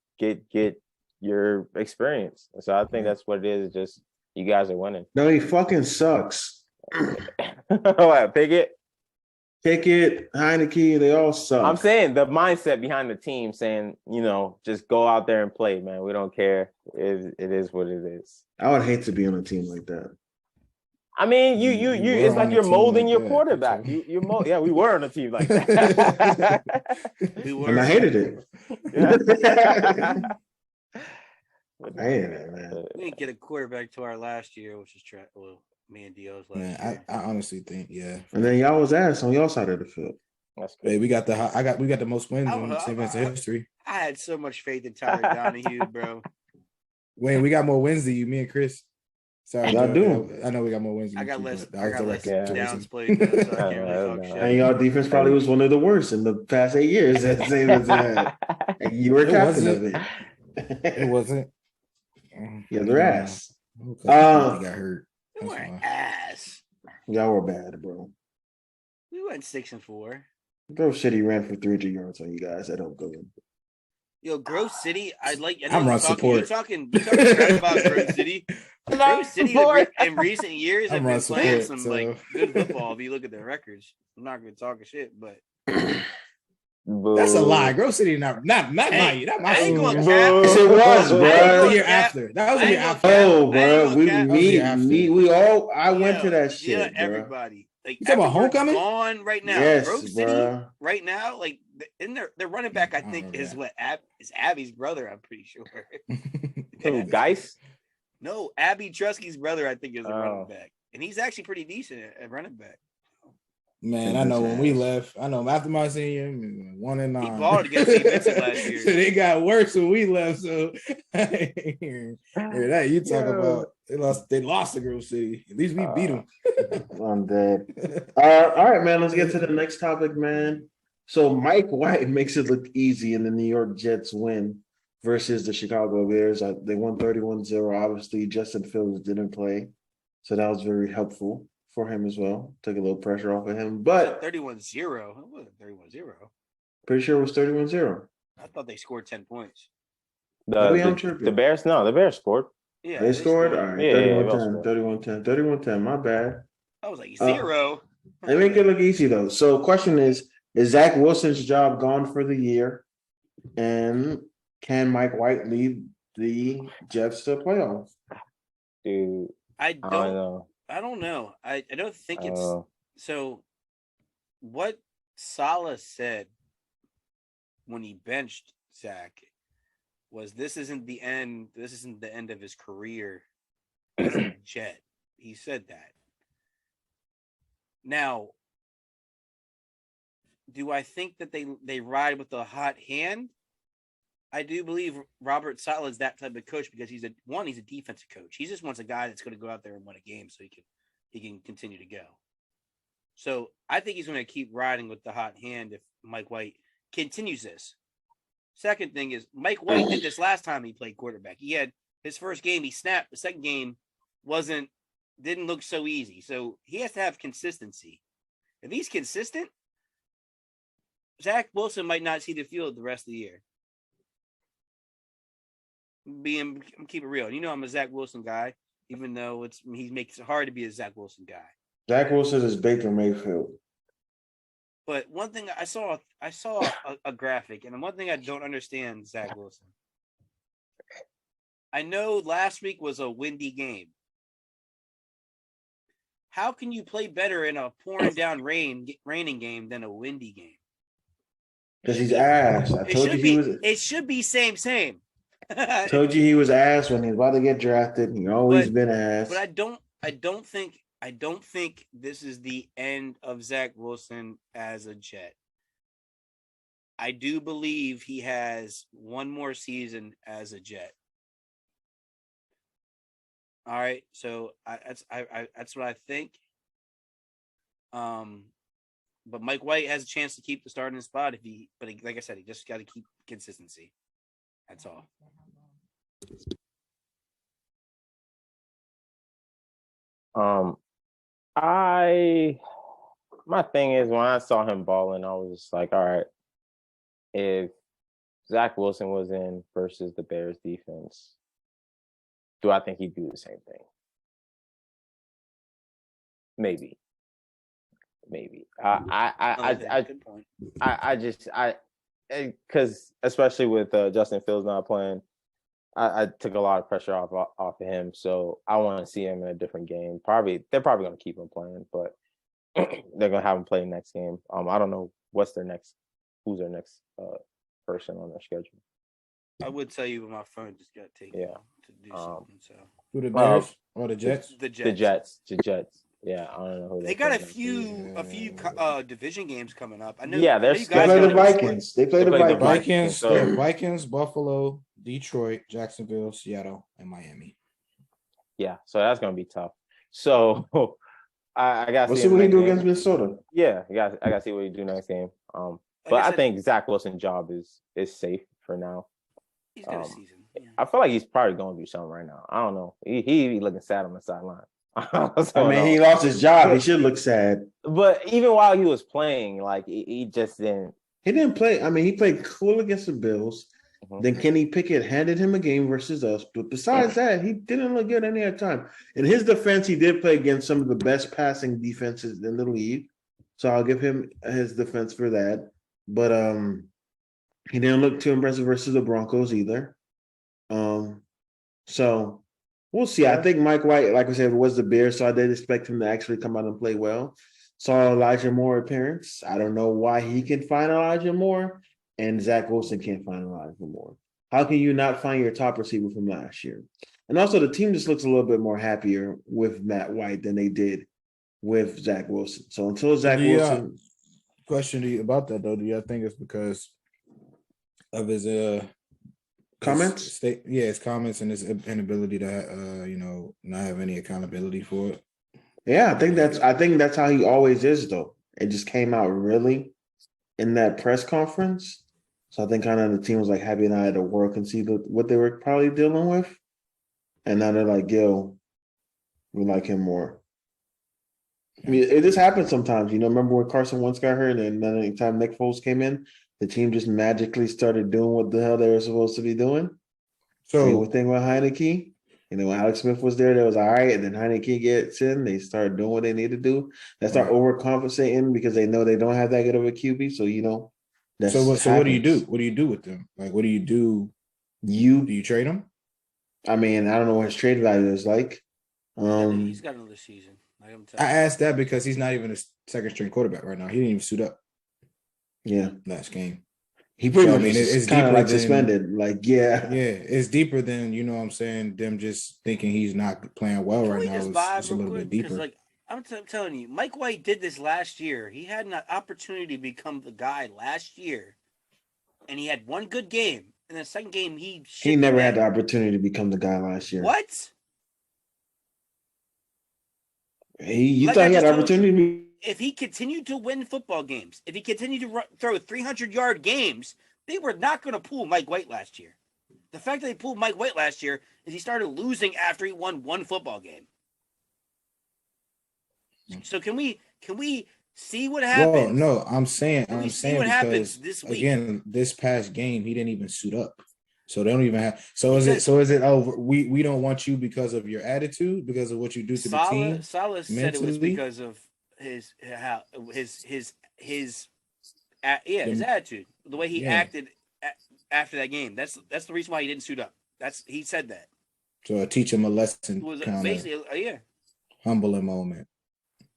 get your experience. So I think that's what it is. Just you guys are winning. No, he fucking sucks. What, Pickett? Pickett, Heineke, they all suck. I'm saying the mindset behind the team saying, just go out there and play, man. We don't care. It is what it is. I would hate to be on a team like that. I mean, you You it's were like on a you're team molding like your that, quarterback. so- Yeah, we were on a team like that. We were. And I hated it. But I hated it, man. We didn't get a quarterback to our last year, which is me and Dio's last Man, year. I honestly think, yeah. And then y'all was ass on y'all side of the field. That's good. Hey, we got the most wins in St. Vincent history. I had so much faith in Tyler Donahue, bro. Wayne, we got more wins than you, me and Chris. Sorry, Y'all Joe. do. I know we got more wins. Than I you got two, less. but that I was got the less record. Yeah. downs played, though, so I can't really talk No. shit. And y'all defense probably was one of the worst in the past 8 years. That Saints had. And you were It captain of wasn't. it. It wasn't. Yeah, their ass. Because he got hurt. We That's weren't why. ass. Y'all were bad, bro. We went 6-4. Grove City ran for 300 yards on you guys. That don't go in. Yo, Grove City. I know I'm you're run talking. You're support. talking crap about Grove City. Grove City in recent years have I'm been run playing support, some so. like good football. If you look at their records, I'm not going to talk a shit, but That's a lie. Grove City not my Hey, not my I ain't senior gonna year. cap. Yes, it was, bro. That was I the year gonna cap. after. That was the I year ain't gonna after. cap. Oh, I ain't bro, gonna cap. That was the year after. we all. I went Yo, to that shit, bro. everybody. Like You talking about after we're homecoming? gone right now. Yes, Grove City bro. right now, like in their running back, I I don't think remember is that. what is Abby's brother. I'm pretty sure. Who, Geis? No, Abby Trusky's brother, I think, is the running Oh. back, and he's actually pretty decent at running back. Man, I know when we left. I know after my senior, 1-9. He balled against St. Vincent last year. So they got worse when we left. So hear that you talk about they lost to Grove City. At least we beat them. I'm dead. All right, man. Let's get to the next topic, man. So Mike White makes it look easy in the New York Jets win versus the Chicago Bears. They won 31-0. Obviously, Justin Fields didn't play, so that was very helpful for him as well. Took a little pressure off of him, but 31-0. It wasn't 31-0. pretty sure it was 31-0. I thought they scored 10 points. Maybe I'm The tripping. Bears? No, the Bears scored. Yeah, They scored? All right, Yeah, 31-10, 31-10, 31-10. My bad. I was like 0. They make it look easy, though. So question is Zach Wilson's job gone for the year? And can Mike White lead the Jets to playoffs? Dude, I I don't don't know. know. I don't think I don't it's know. so. What Saleh said when he benched Zach was, "This isn't the end. This isn't the end of his career as a Jet." He said that. Now, do I think that they ride with a hot hand? I do believe Robert Saleh is that type of coach because he's a defensive coach. He just wants a guy that's going to go out there and win a game so he can continue to go. So I think he's going to keep riding with the hot hand if Mike White continues this. Second thing is Mike White did this last time he played quarterback. He had his first game, he snapped. The second game didn't look so easy. So he has to have consistency. If he's consistent, Zach Wilson might not see the field the rest of the year. I'm keep it real. You know I'm a Zach Wilson guy, even though he makes it hard to be a Zach Wilson guy. Zach Wilson is Baker Mayfield. But one thing I saw a graphic, and one thing I don't understand, Zach Wilson. I know last week was a windy game. How can you play better in a pouring down raining game than a windy game? Because he's ass. I told you he was. It should be same. Told you he was ass when he was about to get drafted. He always been ass. But I don't think this is the end of Zach Wilson as a Jet. I do believe he has one more season as a Jet. All right, so that's what I think. But Mike White has a chance to keep the starting spot like I said, he just got to keep consistency. That's all. My thing is when I saw him balling, I was just like, all right, if Zach Wilson was in versus the Bears defense, do I think he'd do the same thing? Maybe. Good point. Because especially with Justin Fields not playing, I took a lot of pressure off of him. So I want to see him in a different game. They're probably going to keep him playing, but they're going to have him play next game. I don't know who's their next person on their schedule. I would tell you, but my phone just got taken to do something. So Who, the Bears or the Jets? The Jets. Yeah, I don't know who they got a few division games coming up. I know. Yeah, they play the Vikings. They play the Vikings. Vikings, Buffalo, Detroit, Jacksonville, Seattle, and Miami. Yeah, so that's gonna be tough. So I gotta We'll see see him what he next do game. against Minnesota. Yeah, I gotta see what he do next game. Like But I said, think Zach Wilson's job is safe for now. he's got a Um, season. Yeah. I feel like he's probably going to do something right now. I don't know. He be looking sad on the sideline. What's I going mean, on? he lost his job. He should look sad. But even while he was playing, like he just didn't. He didn't play. I mean, he played cool against the Bills. Mhm. Then Kenny Pickett handed him a game versus us. But besides that, he didn't look good any other time. In his defense, he did play against some of the best passing defenses in the league. So I'll give him his defense for that. But he didn't look too impressive versus the Broncos either. So we'll see. I think Mike White, like I said, was the Bears, so I did expect him to actually come out and play well. Saw Elijah Moore appearance. I don't know why he can find Elijah Moore and Zach Wilson can't find Elijah Moore. How can you not find your top receiver from last year? And also, the team just looks a little bit more happier with Matt White than they did with Zach Wilson. So until Zach Wilson, Question to you about that though, do you think it's because of his comments? his comments and his inability to not have any accountability for it? Yeah, I think that's how he always is though. It just came out really in that press conference. So I think kind of the team was like happy now the world can see what they were probably dealing with. And now they're like, yo, we like him more. I mean, it just happens sometimes. Remember when Carson Wentz got hurt and then anytime Nick Foles came in, the team just magically started doing what the hell they were supposed to be doing. Same thing with Heineke. When Alex Smith was there, that was all right. And then Heineke gets in, they start doing what they need to do. They start overcompensating because they know they don't have that good of a QB. So, that's so what do you do? happens. What do you do with them? Like, what do you do? Do you trade them? I mean, I don't know what his trade value is like. He's got another season. Like I asked that because he's not even a second string quarterback right now. He didn't even suit up. Yeah, last game. He pretty much it's kind of deeper like suspended. Like, yeah, it's deeper than what I'm saying. Them just thinking he's not playing well right now. It's a little bit deeper. Like I'm telling you, Mike White did this last year. He had an opportunity to become the guy last year, and he had one good game. And the second game, he never had the opportunity to become the guy last year. What? You thought he had opportunity? If he continued to win football games, if he continued to throw 300-yard games, they were not going to pull Mike White last year. The fact that they pulled Mike White last year is he started losing after he won one football game. So can we see what happens? Well, no, I'm saying what because happens this week? Again, this past game he didn't even suit up. So they don't even have. So is it over? We don't want you because of your attitude, because of what you do to the team. Salah said it was because of his attitude, the way he acted after that game. That's the reason why he didn't suit up. He said that. So teach him a lesson. It was basically humbling moment.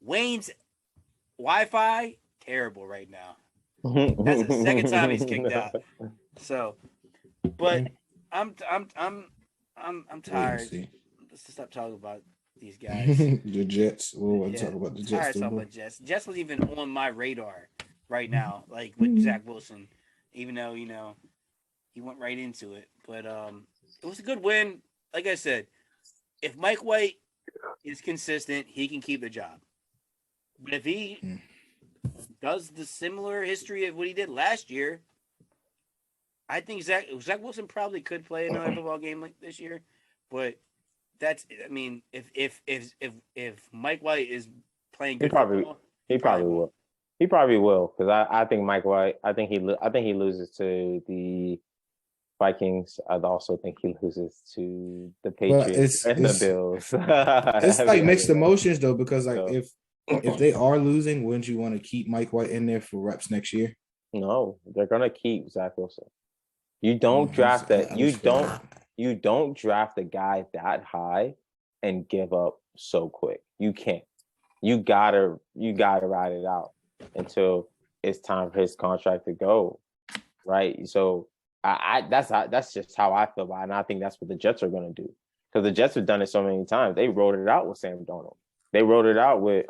Wayne's Wi-Fi terrible right now. That's the second time he's kicked out. So. But I'm tired. Let's stop talking about these guys. The Jets. We want to talk about the Jets. Jets. Jets was even on my radar right now, like with Zach Wilson, even though he went right into it. But it was a good win. Like I said, if Mike White is consistent, he can keep the job. But if he does the similar history of what he did last year, I think Zach Wilson probably could play another football game like this year, but if Mike White is playing good football, he probably will. He probably will because I think Mike White. I think he loses to the Vikings. I also think he loses to the Patriots and the Bills. It's like mixed emotions though, because if they are losing, wouldn't you want to keep Mike White in there for reps next year? No, they're gonna keep Zach Wilson. You don't draft that. You don't draft a guy that high and give up so quick. You can't. You gotta ride it out until it's time for his contract to go, right? So that's just how I feel about it, and I think that's what the Jets are gonna do because the Jets have done it so many times. They wrote it out with Sam Darnold. They wrote it out with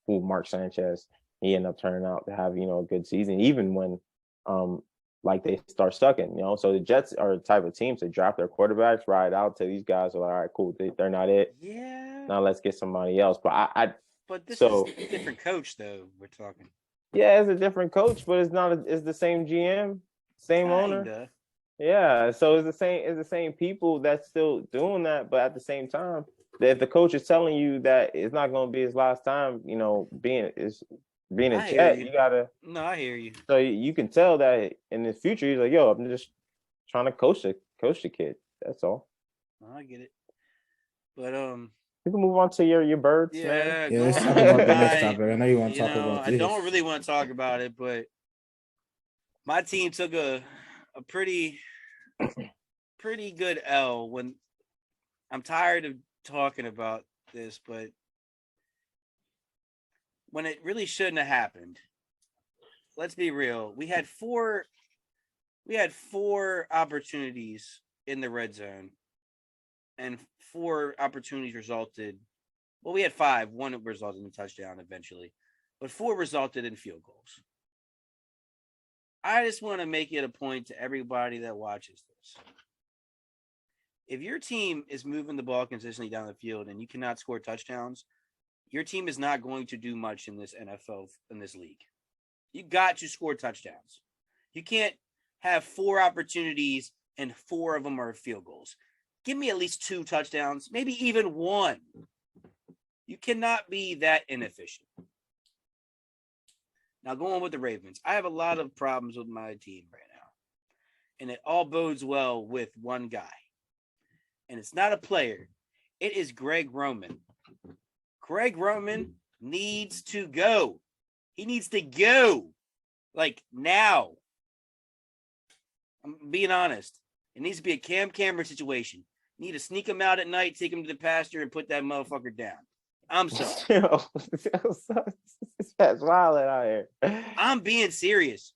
Mark Sanchez. He ended up turning out to have a good season, even when like they start sucking, So the Jets are the type of teams that draft their quarterbacks, ride out till these guys are like, all right, cool, they're not it. Yeah. Now let's get somebody else. But But this So- is a different coach, though. We're talking. yeah, it's a different coach, but it's not. It's the same GM, same owner. Kinda. Yeah, so it's the same people that's still doing that, but at the same time, if the coach is telling you that it's not going to be his last time, being a I hear Jet, you. you gotta. No, I hear you. So you can tell that in the future, he's like, "Yo, I'm just trying to coach the kid." That's all. No, I get it. But You can move on to your birds, man. Yeah, let's go talk on. about the next I- topic. I know you want to talk about I this. don't really want to talk about it, but my team took a pretty good L when I'm tired of talking about this, but when it really shouldn't have happened. Let's be real. We had four opportunities in the red zone, and 4 opportunities resulted. Well, we had 5. One resulted in a touchdown eventually, but 4 resulted in field goals. I just want to make it a point to everybody that watches this. If your team is moving the ball consistently down the field and you cannot score touchdowns, your team is not going to do much in this NFL, in this league. You got to score touchdowns. You can't have 4 opportunities and 4 of them are field goals. Give me at least 2 touchdowns, maybe even 1. You cannot be that inefficient. Now, going with the Ravens, I have a lot of problems with my team right now. And it all bodes well with one guy. And it's not a player. It is Greg Roman. Greg Roman needs to go. He needs to go. Like now. I'm being honest. It needs to be a Cam Cameron situation. You need to sneak him out at night, take him to the pasture, and put that motherfucker down. I'm sorry. That's wild out here. I'm being serious.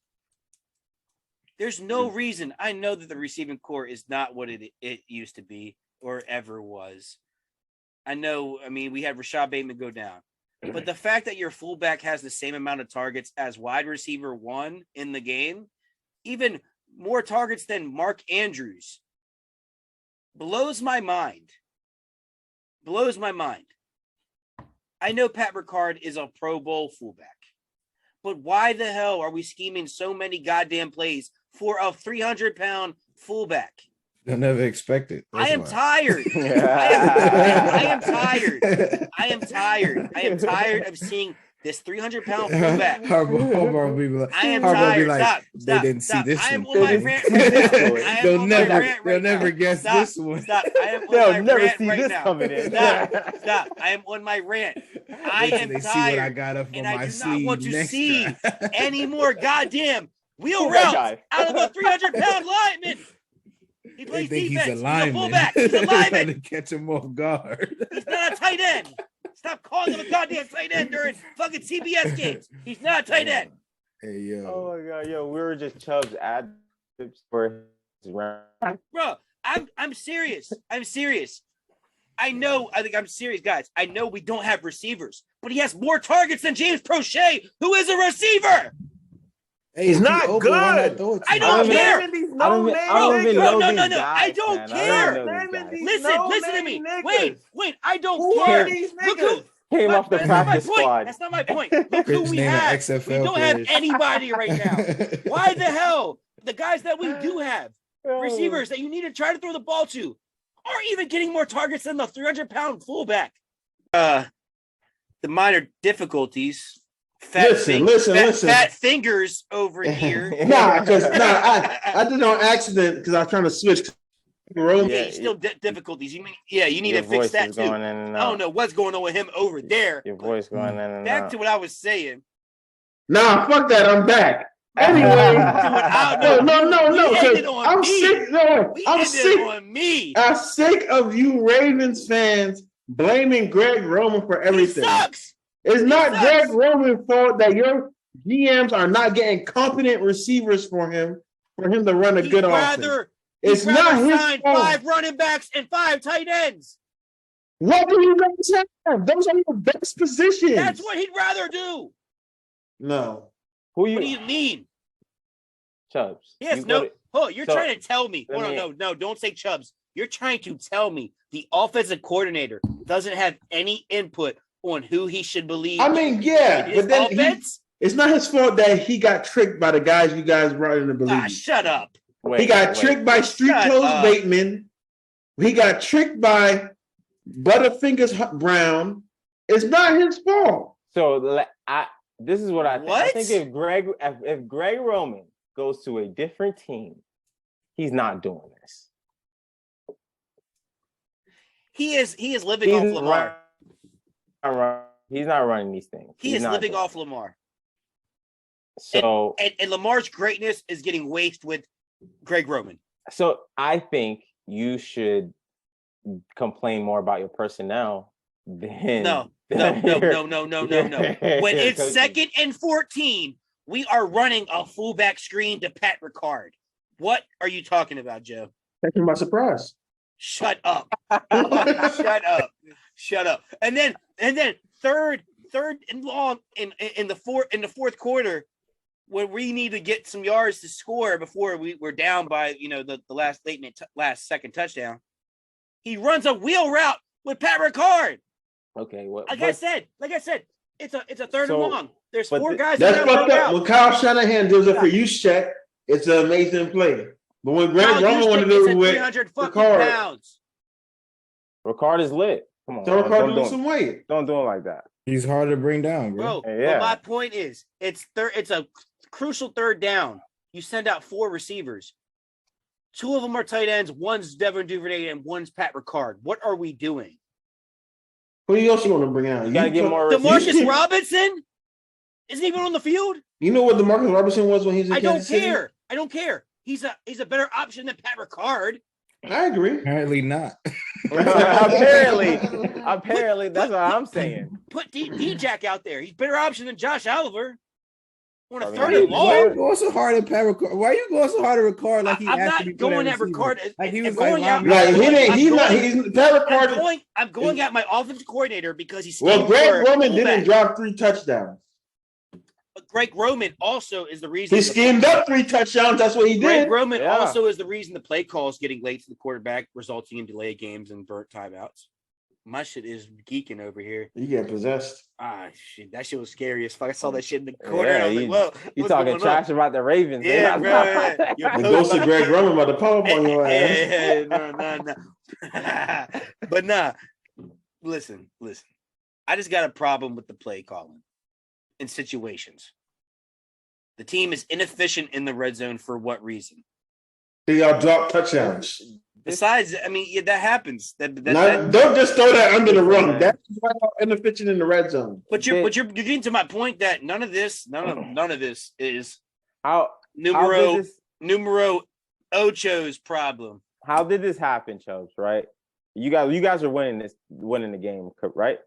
There's no reason. I know that the receiving core is not what it used to be or ever was. I know. I mean, we had Rashad Bateman go down. But the fact that your fullback has the same amount of targets as wide receiver 1 in the game, even more targets than Mark Andrews, blows my mind. Blows my mind. I know Pat Ricard is a Pro Bowl fullback, but why the hell are we scheming so many goddamn plays for a 300-pound fullback? They'll never expect it. I am That's why. tired. I am tired. I am tired. I am tired of seeing this 300-pound fullback. Harbaugh will be like, I am Harbaugh will tired. be like, Stop. they didn't see this I am one. on my rant right now. I am They'll on my never, rant they'll right never now. guess Stop. this one. Stop. I am on They'll my never rant see right this now. coming in. Stop. I am on my rant. I Wait till am they see what I tired. got up on And my I do not sleeve want to next see time. any more goddamn wheel Who's that routes guy? out of a 300-pound lineman. He They plays think defense. he's a lineman. fullback. He's a They trying lineman. to catch him off guard. He's not a tight end. Stop calling him a goddamn tight end during fucking CBS games. He's not a tight end. Hey yo. Oh my god, yo, we were just Chubb's adlibs for his round. Bro, I'm serious. I'm serious. I think I'm serious, guys. I know we don't have receivers, but he has more targets than James Prochet, who is a receiver. Hey, He's if he not open, why not good. throw it to I him? don't care. I don't even know No, these no, no. guys, I don't man. care. I don't even know these guys. Listen to me. Wait. I don't Who care. are these Look who. niggas? Came off the That's not my practice point. squad. That's not my point. Look who Chris we naming have. XFL We don't have players. anybody right now. Why the hell? The guys that we do have, receivers that you need to try to throw the ball to, are even getting more targets than the 300-pound fullback. The minor difficulties. Listen. Fat fingers over here. I did it on accident because I was trying to switch. Roman. Yeah, still difficulties. You need Your to fix voice that is too. going in and I out. don't know what's going on with him over there. Your voice going in and Back out. to what I was saying. Nah, fuck that. I'm back. Anyway, no. We 'cause ended on I'm me. sick. No, We I'm ended sick. on me. I'm sick of you Ravens fans blaming Greg Roman for He everything. sucks. It's not sucks. Greg Roman's fault that your GMs are not getting competent receivers for him to run a He'd good offense. rather It's not his sign fault. 5 running backs and 5 tight ends. What do you guys have? Those are your best positions. That's what he'd rather do. No. Who What do you? you mean? Chubbs. Yes, You no. go to- Oh, you're so, trying to tell me. let Oh, me- no, don't say Chubbs. You're trying to tell me the offensive coordinator doesn't have any input on who he should believe. I mean, yeah, his but then offense. it's not his fault that he got tricked by the guys you guys brought in to believe. Shut up. He got tricked by Street Shut Clothes up. Bateman. He got tricked by Butterfingers Brown. It's not his fault. So this is what I think. I What? think if Greg Roman goes to a different team, he's not doing this. He is living off Lamar. He's not running these things. He is living off Lamar. So And Lamar's greatness is getting wasted with Greg Roman. So I think you should complain more about your personnel than No. When it's coaching. 2nd and 14, we are running a fullback screen to Pat Ricard. What are you talking about, Joe? Taking him by surprise. Shut up. Shut up. And then third and long in the fourth quarter, when we need to get some yards to score before we're down by the last second touchdown. He runs a wheel route with Pat Ricard. Okay, well, Like I said, it's a third and long. There's but four guys. That's that fucked run up. out. When Kyle Shanahan does a for use check, it's an amazing play. But when Greg Kyle Roman wanted to do it with 300 fucking Ricard, pounds. Ricard is lit. Come on, tell man. Ricard to lose some weight. Don't do it like that. He's hard to bring down, bro. Bro, Yeah. but my point is, it's a crucial third down. You send out 4 receivers. 2 of them are tight ends. One's Devin Duvernay and one's Pat Ricard. What are we doing? Who else you want to bring out? You gotta get more Demarcus Robinson isn't even on the field. You know what DeMarcus Robinson was when he's in I don't Kansas City? care. I don't care. He's a better option than Pat Ricard. I agree. Apparently not. apparently, that's what I'm saying. Put D-Jack out there. He's a better option than Josh Oliver. On a I mean, third Why and are you long. going so hard at Pat Ricard? Why are you going so hard at Ricard like he I'm actually not going at receiver? Ricard. Like he I'm was going out. like, He's Pat Ricard. I'm going at my offensive coordinator because he's Well, Greg Roman didn't drop 3 touchdowns. But Greg Roman also is the reason He schemed up 3 touchdowns. That's what he Greg did. Roman Yeah. also is the reason the play call is getting late to the quarterback, resulting in delayed games and burnt timeouts. My shit is geeking over here. You get possessed. Shit, that shit was scary as fuck. I saw that shit in the corner. Yeah, and I was you- like, "Whoa, You what's talking going trash on?" about the Ravens? Yeah, bro. Yeah. Yeah. The ghost of Greg Roman about to pop up on your ass. Hey, no. But nah, listen. I just got a problem with the play calling in situations. The team is inefficient in the red zone for what reason? Y'all drop touchdowns. Besides, I mean, yeah, that happens. That Don't just throw that under the rug. Man. That's why y'all inefficient in the red zone. But you're getting to my point that none of this is How numero did this- numero ocho's problem. how did this happen, Chubbs? Right? You guys are winning the game, right?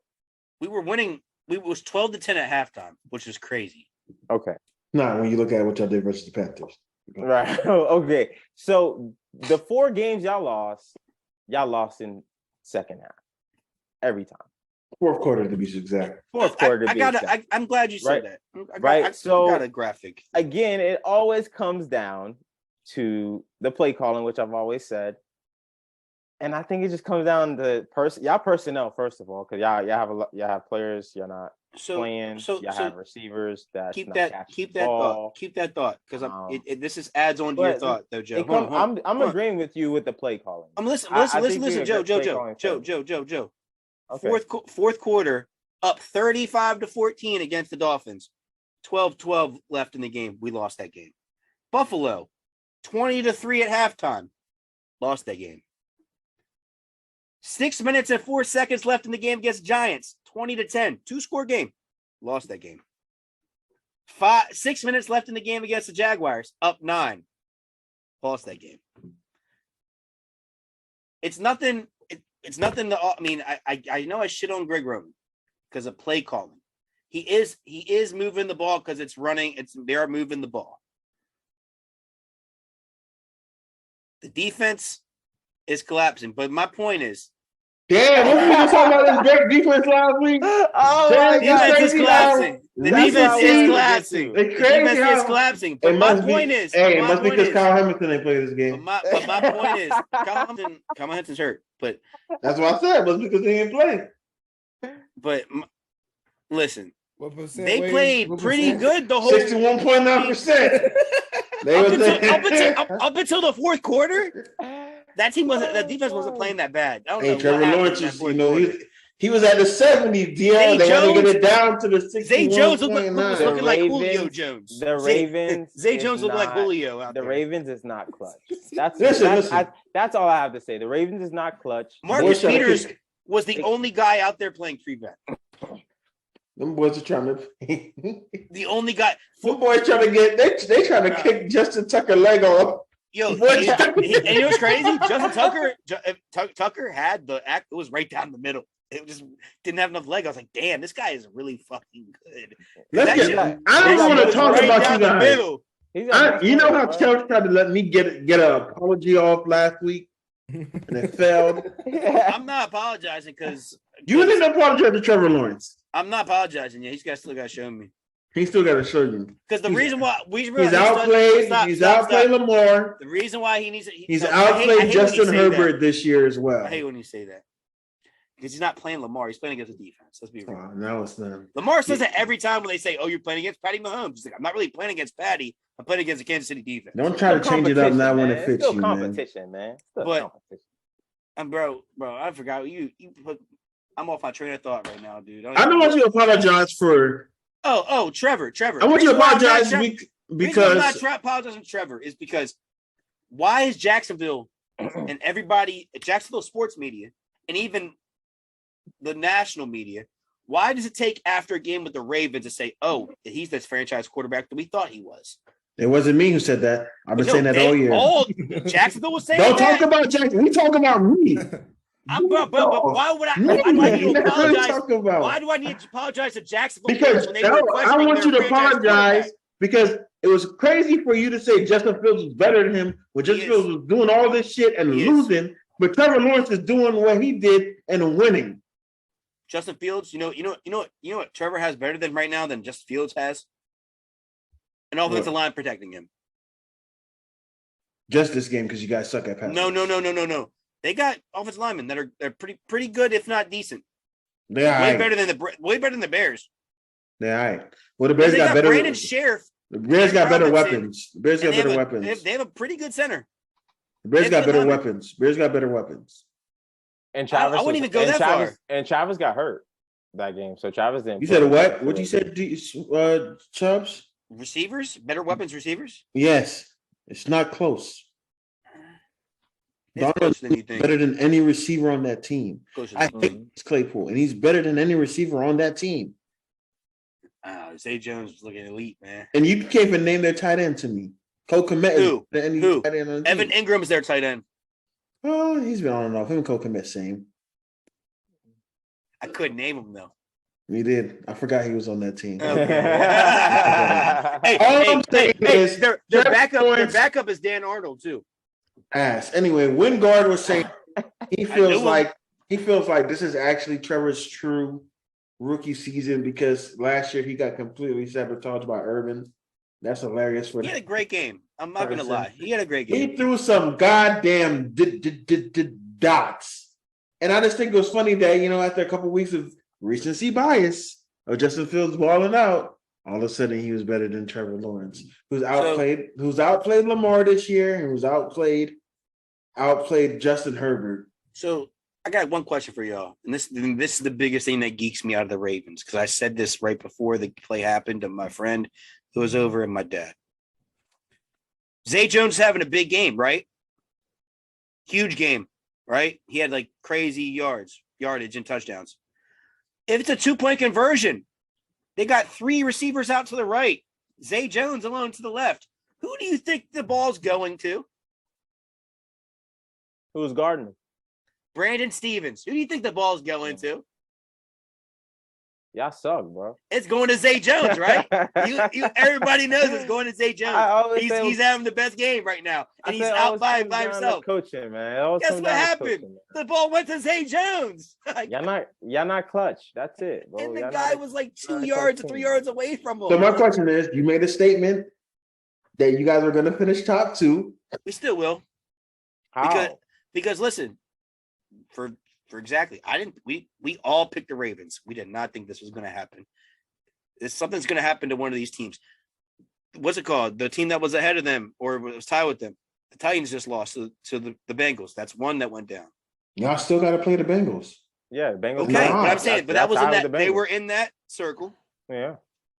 We were winning. We was 12-10 at halftime, which was crazy. Okay. Nah, when you look at what y'all did versus the Panthers. Right. Okay. So the 4 games y'all lost in second half every time. Fourth quarter to be exact. Fourth quarter. to be exact. I'm glad you said Right. that. Right. I So- got a graphic. Again, it always comes down to the play calling, which I've always said. And I think it just comes down to y'all personnel, first of all, because y'all have players, you're not playing, y'all have receivers that keep that thought, because this is adds on to your thought though, Joe. I'm agreeing with you with the play calling. Listen, I think Joe. you're a good play calling Joe. Okay. Fourth quarter, up 35-14 against the Dolphins. 12-12 left in the game. We lost that game. Buffalo, 20-3 at halftime. Lost that game. 6 minutes and 4 seconds left in the game against Giants. 20-10. 2-score game. Lost that game. 6 minutes left in the game against the Jaguars. Up 9. Lost that game. It's nothing. It's nothing to. I mean, I know I shit on Greg Roman because of play calling. He is moving the ball because it's running. They are moving the ball. The defense is collapsing. But my point is, Damn, what were you talking about this great defense last week? Oh Damn, my defense God. is collapsing. The That's defense what is we- collapsing. The It's crazy defense is how- collapsing. It But my must be- point is, Hey, it my must be point because is, Kyle Hamilton ain't play this game. but my point is, Kyle Hamilton's hurt. But That's what I said. It must be because he ain't play. listen, What percent, they Wade? played What pretty percent? good the whole 61.9%. They up was until the fourth quarter. That defense wasn't playing that bad. I don't Hey, know Trevor what happened Lawrence in that is, fourth you know, quarter. he was at the 70s, Dion. Zay They want to Jones- get it down to the 61.9. Zay Jones was The looking like Ravens- Julio Jones. the Zay- Ravens Zay is Jones looked like not- Julio out The there. Ravens is not clutch. That's Listen. that's all I have to say. The Ravens is not clutch. Marcus Boys trying to Peters kick- was the only guy out there playing prevent. Them boys are trying to. The only guy. Them boys trying to get. They trying to Bro. kick Justin Tucker leg off. Yo, What? and you know what's crazy? Justin Tucker had the act. It was right down the middle. It just didn't have enough leg. I was like, damn, this guy is really fucking good. Let's That get. shit- I that don't shit want to was talk right about down you the guys. middle. He's a You know how bro. Chelsea tried to let me get an apology off last week, and it failed. I'm not apologizing because You didn't apologize to Trevor Lawrence. I'm not apologizing. Yeah, still got to show me. He still got to show you. Because the reason why He's outplayed. He's outplayed Lamar. The reason why he needs He's no, I hate outplayed when you Justin say Herbert that. this year as well. I hate when you say that because he's not playing Lamar. He's playing against the defense. Let's be real. Oh, now it's done. Lamar says that every time when they say, "Oh, you're playing against Patty Mahomes." He's like, "I'm not really playing against Patty. I'm playing against the Kansas City defense." Don't try to change it up now when it fits Still you, man. competition, man. Still But- competition. Bro, I forgot you put. I'm off my train of thought right now, dude. I don't want you to apologize for. Oh, Trevor. I want you to Reason why I'm not apologize Trevor- reason why I'm because not apologizing to Trevor is because why is Jacksonville and everybody, Jacksonville sports media, and even the national media, why does it take after a game with the Ravens to say, "Oh, he's this franchise quarterback that we thought he was"? it wasn't me who said that. I've been saying that all year. Jacksonville was saying Don't that. talk about Jackson. We talk about me. But why would I? Me. Why do I need to That's what we apologize? talk about. Why do I need to apologize to Jacksonville Because when they no, were I questioning want you their to franchise apologize quarterback? because it was crazy for you to say Justin Fields was better than him when Justin He is. Fields was doing all this shit and He is. losing, but Trevor Lawrence is doing what he did and winning. Justin Fields, you know what Trevor has better than right now than Justin Fields has? An offensive line protecting him. Just this game because you guys suck at passing. No. They got offensive linemen that are pretty good, if not decent. They're all Way right. better than the Bears. They're all right. Well, the Bears They got better. Brandon Sheriff. The Bears got better Robinson, weapons. The Bears and got they better have a- weapons. They have a pretty good center. The Bears they got have good better linemen. weapons. Bears got better weapons. And Travis, I wouldn't even go and that Travis, far. And Travis got hurt that game, so Travis didn't. You play. said what? What you said, Chubbs? Receivers, better weapons, receivers. Yes. It's not close. It's Darrell closer than you is think. better than any receiver on that team. Closer I than, hate Claypool, and he's better than any receiver on that team. Zay Jones is looking elite, man. And you can't even name their tight end to me. Cole Kmet is Who? better than any Who? tight end on the Evan team. Ingram is their tight end. Oh, he's been on and off. Him and Cole Kmet same. I couldn't name him though. He did. I forgot he was on that team. Hey, All I'm saying is their Jeff backup. Their Lawrence- backup is Dan Arnold too. Ass. Anyway, Wingard was saying he knew feels him. like this is actually Trevor's true rookie season because last year he got completely sabotaged by Urban. That's hilarious for He had a them. great game. I'm not gonna Person. lie. He had a great game. He threw some goddamn dots. And I just think it was funny that, after a couple weeks of recency bias of Justin Fields balling out, all of a sudden he was better than Trevor Lawrence, who's outplayed Lamar this year and who's outplayed Justin Herbert. So I got one question for y'all, and this is the biggest thing that geeks me out of the Ravens because I said this right before the play happened to my friend who was over and my dad. Zay Jones is having a big game, right? Huge game, right? He had like crazy yardage and touchdowns. If it's a 2-point conversion, they got 3 receivers out to the right, Zay Jones alone to the left. Who do you think the ball's going to? Who's guarding him? Brandon Stevens. Who do you think the ball's going to? Y'all suck, bro. It's going to Zay Jones, right? Everybody knows it's going to Zay I Jones. always say- He's having the best game right now, and I he's said it out always by comes down to himself. Coaching, man. It always Guess comes what down to happened? coaching, man. The ball went to Zay Jones, like, Y'all not clutch. That's it, bro. and the Y'all guy not- was like 2 not a yards or clutch 3 team. yards away from him. So my question is, you made a statement that you guys are going to finish top 2. We still will. How? Because listen, for exactly, we all picked the Ravens. We did not think this was going to happen. Something's going to happen to one of these teams. What's it called? The team that was ahead of them or was tied with them. The Titans just lost to the Bengals. That's one that went down. Y'all still got to play the Bengals. Yeah, the Bengals. Okay, Nah, but I'm saying, but that was in tied with that. the They Bengals. were in that circle. Yeah.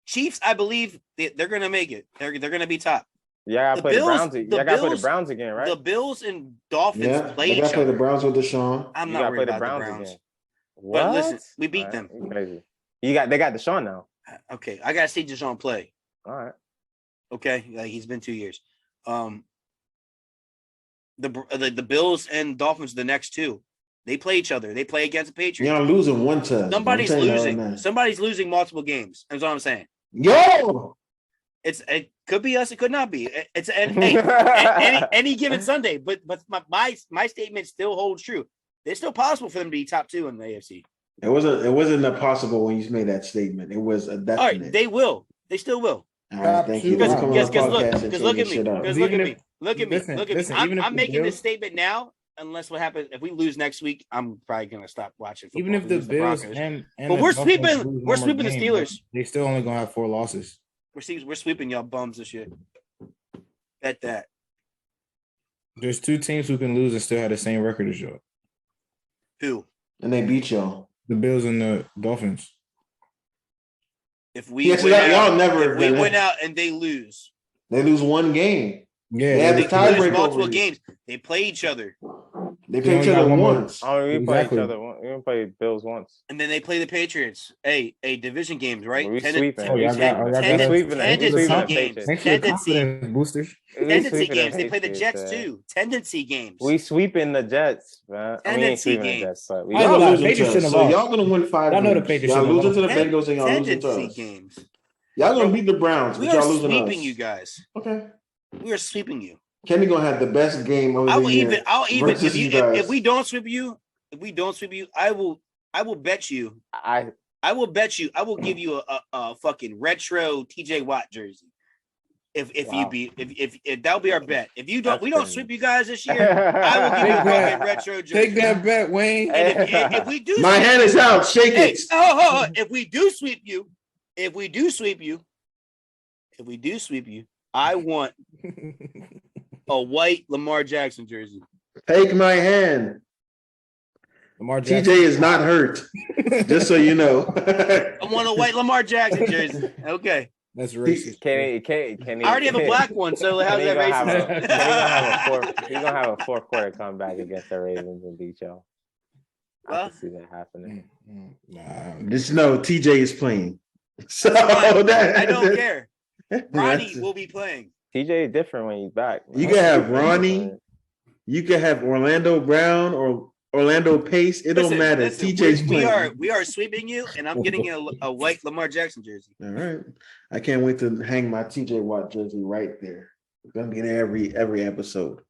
Chiefs, I believe they're going to make it. They're going to be top. Yeah, I The play the Bills- Browns. the Y'all got to play the Bills- Browns again, right? The Bills and Dolphins Yeah, play they got each to play the other. Browns with Deshaun. I'm You not gotta worried play the about the Browns Browns. again. But listen, What? we beat All them. right, you crazy. They got Deshaun now. Okay, I got to see Deshaun play. All right. Okay, like he's been 2 years. The Bills and Dolphins, the next two, they play each other. They play against the Patriots. Y'all losing one time. Somebody's I'm telling you that losing. right now. Somebody's losing multiple games. That's all I'm saying. Yo, It could be us. It could not be. It's any given Sunday. But my statement still holds true. It's still possible for them to be top 2 in the AFC. it wasn't impossible when you made that statement. It was a All definite. right, they will. They still will. All right, thank you. Because- for coming on the Because look podcast and look at changing me. shit up. Because Even look at if- me. Look at me. listen, Look at listen, me. even if I'm the making this Bills- statement now. Unless what happens if we lose next week, I'm probably gonna stop watching football. Even if We the lose Bills Broncos. and But the we're Dolphins sweeping- lose one we're more sweeping the game, bro, Steelers. they still only gonna have 4 losses. we're sweeping y'all bums this year. Bet that. There's 2 teams who can lose and still have the same record as y'all. Who? And they beat y'all. The Bills and the Dolphins. If we Yeah, so win y'all out, never if we been- win out and they lose, They lose one game. Yeah, They have they the can lose tiebreak multiple over you. games. They play each other, They They play each only got other one more. once. Oh, we play Exactly. each other. We don't play Bills once. and then they play the Patriots. Hey, division games, right? We 10 sweeping. Oh, y'all got- y'all got that. Sweeping tendency it. We sweeping the games. Patriots. Thanks for the Tendency. confidence, boosters. We Tendency sweeping the games. They play the Patriots, Jets man. too. Tendency games. We sweeping the Jets, man. I mean, we ain't Tendency sweeping the games. Jets, but we I ain't Y'all gonna lie, losing Patriots to us. shouldn't So have y'all gonna win 5 Y'all know the games. Patriots Y'all shouldn't have losing to the Ten- Bengals and y'all losing to tendency us. games. Y'all gonna beat the Browns, We but are y'all losing to sweeping us. you guys. Okay. We are sweeping you. Kenny gonna have the best game of I'll the year. even. versus If you guys. we don't sweep you, I will bet you. I I will bet you. I will give you a fucking retro TJ Watt jersey. If Wow. you beat if that'll be our bet. If you don't, That's we don't crazy. sweep you guys this year. I will give you a Take that. fucking retro jersey. Take that bet, Wayne. And if we do, My hand is out. Shake hey, it. if we do sweep you, I want a white Lamar Jackson jersey. Take my hand. Lamar TJ Jackson. is not hurt. Just so you know. I want a white Lamar Jackson jersey. Okay, That's racist. Can he? I already have a black one, so how's that He's gonna have a 4th quarter comeback against the Ravens and beat y'all. I Well, can see that happening. Nah. Just know TJ is playing. So fine. that I don't care. Ronnie that's- will be playing. TJ is different when he's back. You can have Ronnie. You can have Orlando Brown or Orlando Pace. It don't matter. Listen, TJ's playing. we are sweeping you, and I'm getting a white Lamar Jackson jersey. All right. I can't wait to hang my TJ Watt jersey right there. It's gonna be there every episode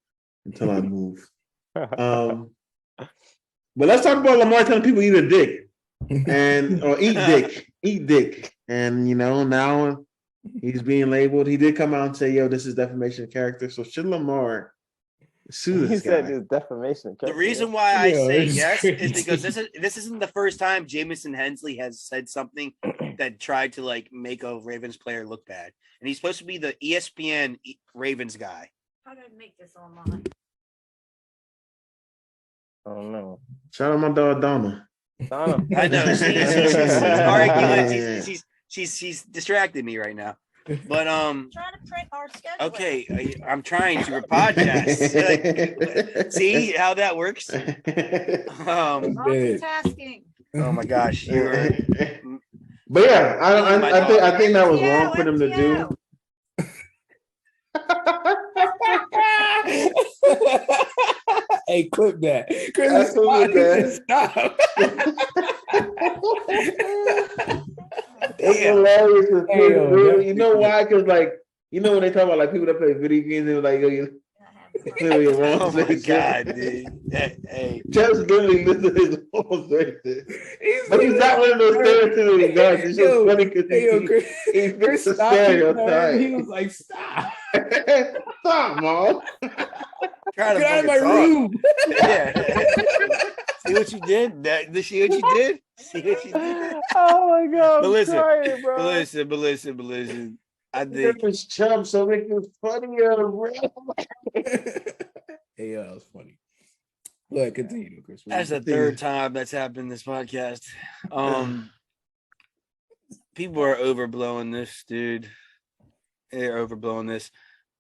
until I move. But let's talk about Lamar telling people eat a dick or eat dick. And now he's being labeled. He did come out and say, "Yo, this is defamation of character." So should Lamar sue He this said guy? it's defamation. The reason why I Yeah, say it's yes crazy. is because this isn't the first time Jamison Hensley has said something that tried to like make a Ravens player look bad, and he's supposed to be the ESPN Ravens guy. How did I make this online? I don't know. Shout out my dog Donna. Donna. I know she's arguing. She's distracted me right now. But I'm trying to print our schedule. okay, I'm trying to podcast. Like, see how that works? Multitasking. Oh my gosh, you were. But yeah, I think that was wrong for them to do. Hey, clip that. Absolutely, man. Stop. It's Damn. hilarious. Hey, yo, You know why? Because like, you know when they talk about like people that play video games, they're like, yo, you literally your Oh mom's my racist. god, dude. Hey. Just literally listen to his mom's racist. He's But he's not one of those stereotypical guys. It's just Yo, funny because hey, yo, Chris, he fits Chris the stopped me, man. He stereotype. was like, "Stop! Stop, mom. Trying to Get out of fucking my talk. room!" Yeah. See what you did? See what you did? See what you did? Oh my god, But I'm listen, crying, bro. but listen. I think Different chump, so make it funnier. Bro. Hey, yo, that was funny. Go ahead, continue, Chris. that's the third time that's happened in this podcast. People are overblowing this, dude. They're overblowing this.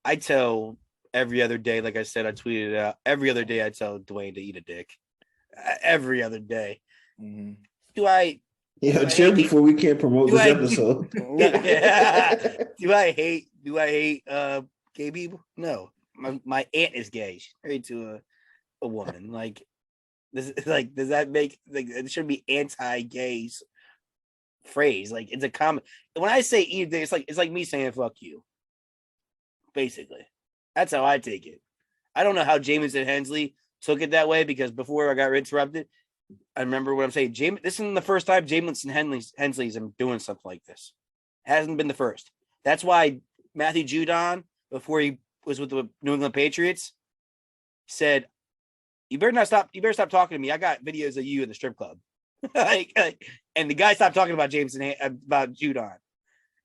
I tell every other day, like I said, I tweeted it out. Every other day, I tell Dwayne to eat a dick. Every other day. Mm-hmm. Do I? Yeah, chill before we can't promote this episode. Do I hate gay people? No. My aunt is gay. She's married to a woman. Like this, like, does that make like it should be anti-gays phrase? Like it's a common. When I say eat, it's like me saying fuck you. Basically, that's how I take it. I don't know how Jamison Hensley took it that way because before I got interrupted, I remember what I'm saying. This isn't the first time Jamison Hensley's doing something like this. Hasn't been the first. That's why Matthew Judon, before he was with the New England Patriots, said, "You better stop talking to me. I got videos of you in the strip club." And the guy stopped talking about about Judon.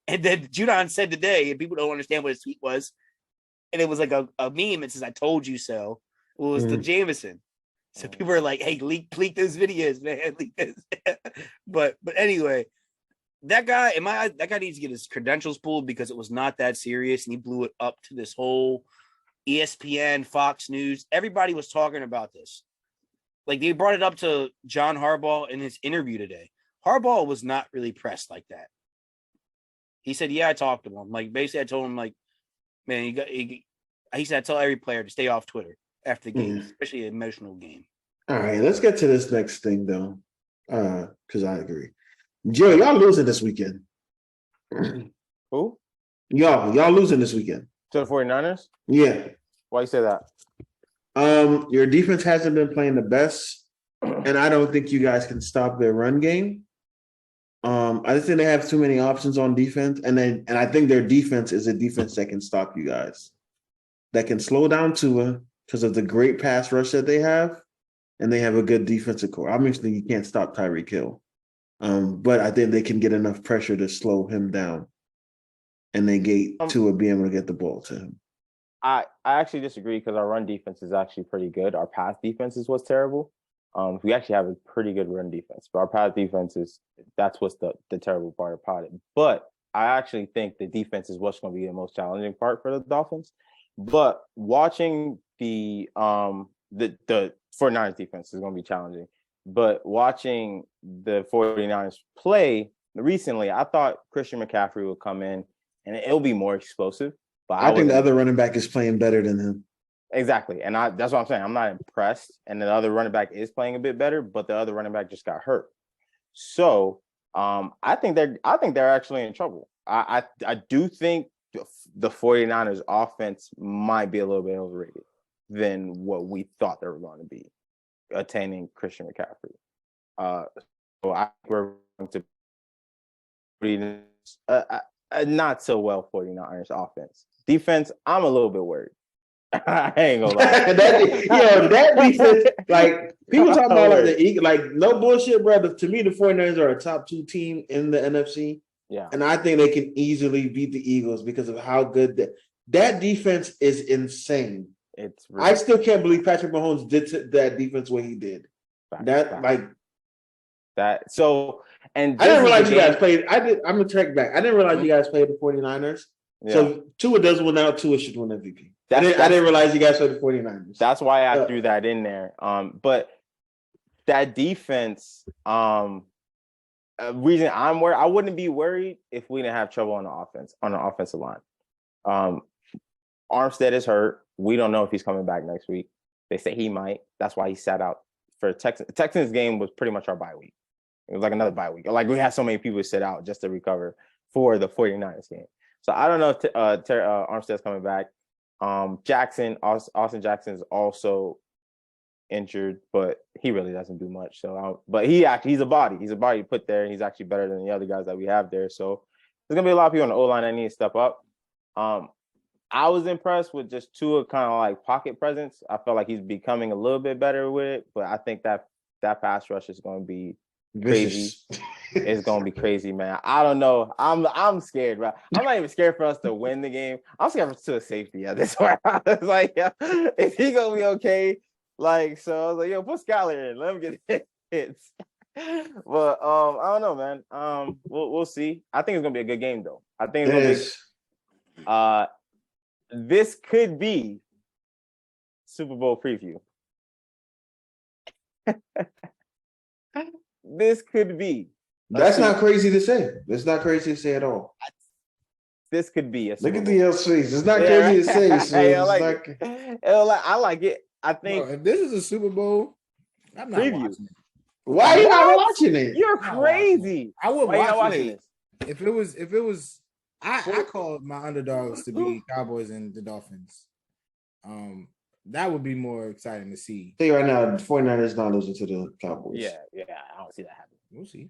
And then Judon said today, and people don't understand what his tweet was, and it was like a meme. It says, "I told you so." Well, it was the Jameson. So people are like, "Hey, leak those videos, man." Leak this. but anyway, that guy needs to get his credentials pulled because it was not that serious, and he blew it up to this whole ESPN, Fox News. Everybody was talking about this. Like they brought it up to John Harbaugh in his interview today. Harbaugh was not really pressed like that. He said, "Yeah, I talked to him." Like basically, I told him, like, "Man, he said I tell every player to stay off Twitter after the game, especially an emotional game." All right, let's get to this next thing though, because I agree. Joe, y'all losing this weekend. Who? Y'all losing this weekend. To the 49ers? Yeah. Why you say that? Your defense hasn't been playing the best, and I don't think you guys can stop their run game. I just think they have too many options on defense, and I think their defense is a defense that can stop you guys, that can slow down Tua because of the great pass rush that they have, and they have a good defensive core. Obviously, you can't stop Tyreek Hill, but I think they can get enough pressure to slow him down and negate Tua being able to get the ball to him. I actually disagree because our run defense is actually pretty good. Our pass defense is what's terrible. We actually have a pretty good run defense, but our pass defense that's what's the terrible part about it. But I actually think the defense is what's going to be the most challenging part for the Dolphins. But watching the 49ers defense is going to be challenging. But watching the 49ers play recently, I thought Christian McCaffrey would come in and it'll be more explosive. But I think the other running back is playing better than him. Exactly. And that's what I'm saying. I'm not impressed. And the other running back is playing a bit better, but the other running back just got hurt. So I think they're actually in trouble. I do think the 49ers offense might be a little bit overrated than what we thought they were going to be attaining Christian McCaffrey. So I think we're going to not so well 49ers offense. Defense, I'm a little bit worried. I ain't gonna lie. that defense, like people talking about like the Eagles, like no bullshit, brother. To me, the 49ers are a top 2 team in the NFC. Yeah. And I think they can easily beat the Eagles because of how good that defense is insane. I still can't believe Patrick Mahomes did to that defense what he did. So, and I didn't realize you guys played. I'm gonna check back. I didn't realize you guys played the 49ers. Yeah. So Tua does win out. Tua should win MVP. I didn't realize you guys played the 49ers. That's why I threw that in there. But that defense, reason I'm worried, I wouldn't be worried if we didn't have trouble on the offensive line. Armstead is hurt. We don't know if he's coming back next week. They say he might. That's why he sat out for Texans. The Texans game was pretty much our bye week. It was like another bye week. Like we had so many people sit out just to recover for the 49ers game. So I don't know if Armstead's coming back. Austin Jackson is also injured, but he really doesn't do much. So, but he's a body. He's a body put there. He's actually better than the other guys that we have there. So there's gonna be a lot of people on the O-line that need to step up. I was impressed with just Tua kind of like pocket presence. I felt like he's becoming a little bit better with it, but I think that pass rush is going to be crazy. It's going to be crazy, man. I don't know. I'm scared, bro. I'm not even scared for us to win the game. I'm scared for safety at this point. It's like, yeah, is he going to be okay? Like, so I was like, yo, put Skyler in. Let him get hits. But I don't know, man. We'll see. I think it's going to be a good game, though. I think it's going to be this could be Super Bowl preview. This could be. That's not crazy to say. That's not crazy to say at all. This could be a Look at the LCs. It's not crazy to say. So hey, I like it. I like it. I think if this is a Super Bowl, I'm not preview. watching it. Why are you not watching it? You're crazy. I would Why you not watch watching it this? if it was. I called my underdogs to be Cowboys and the Dolphins. That would be more exciting to see. Tell you right now, the 49ers not losing to the Cowboys. Yeah, I don't see that happening. We'll see.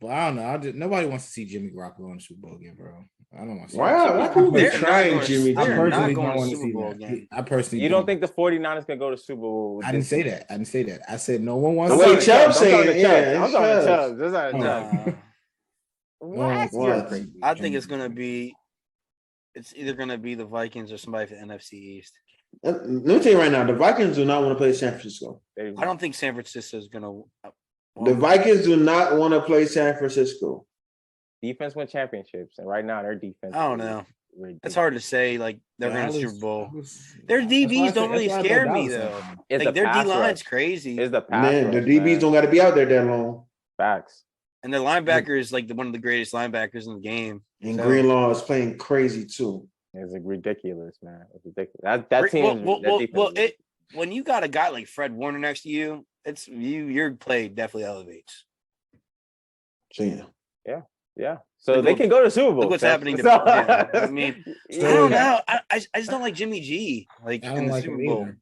But I don't know. Nobody wants to see Jimmy Garoppolo in the Super Bowl again, bro. I don't want to see Why people They're trying not Jimmy? going- I they're personally not going don't to want to Super see Bowl that. again. I personally You don't think the 49ers can go to Super Bowl? With I didn't this say team? that. I didn't say that. I said no one wants The to way see Chubb's I'm talking saying, to yeah, I'm it's talking to Chubbs. Chubbs. That's not Oh. Chubbs. What? What? You're crazy. I think it's gonna be. It's either gonna be the Vikings or somebody for the NFC East. Let me tell you right now, the Vikings do not want to play San Francisco. I don't think San Francisco is gonna. The Vikings do not want to play San Francisco. Defense win championships, and right now their defense. I don't know. It's hard to say. Like they're going to Super Bowl. Their That's why I DBs said- don't really that's why I scare thought me Dallas though. had them. It's Like the their pass D line's rush. crazy, Is the pass Man, the rush, DBs man. don't got to be out there that long. Facts. and their linebacker is like one of the greatest linebackers in the game. And So- Greenlaw is playing crazy too. It's like ridiculous, man. It's ridiculous. That team. When you got a guy like Fred Warner next to you, it's your play definitely elevates. So yeah. Yeah. So Look they what- can go to Super Bowl. Look what's Seth. happening to. So- Yeah, I mean, I don't Yeah. know. I just don't like Jimmy G. Like I in don't the like Super him Bowl. either.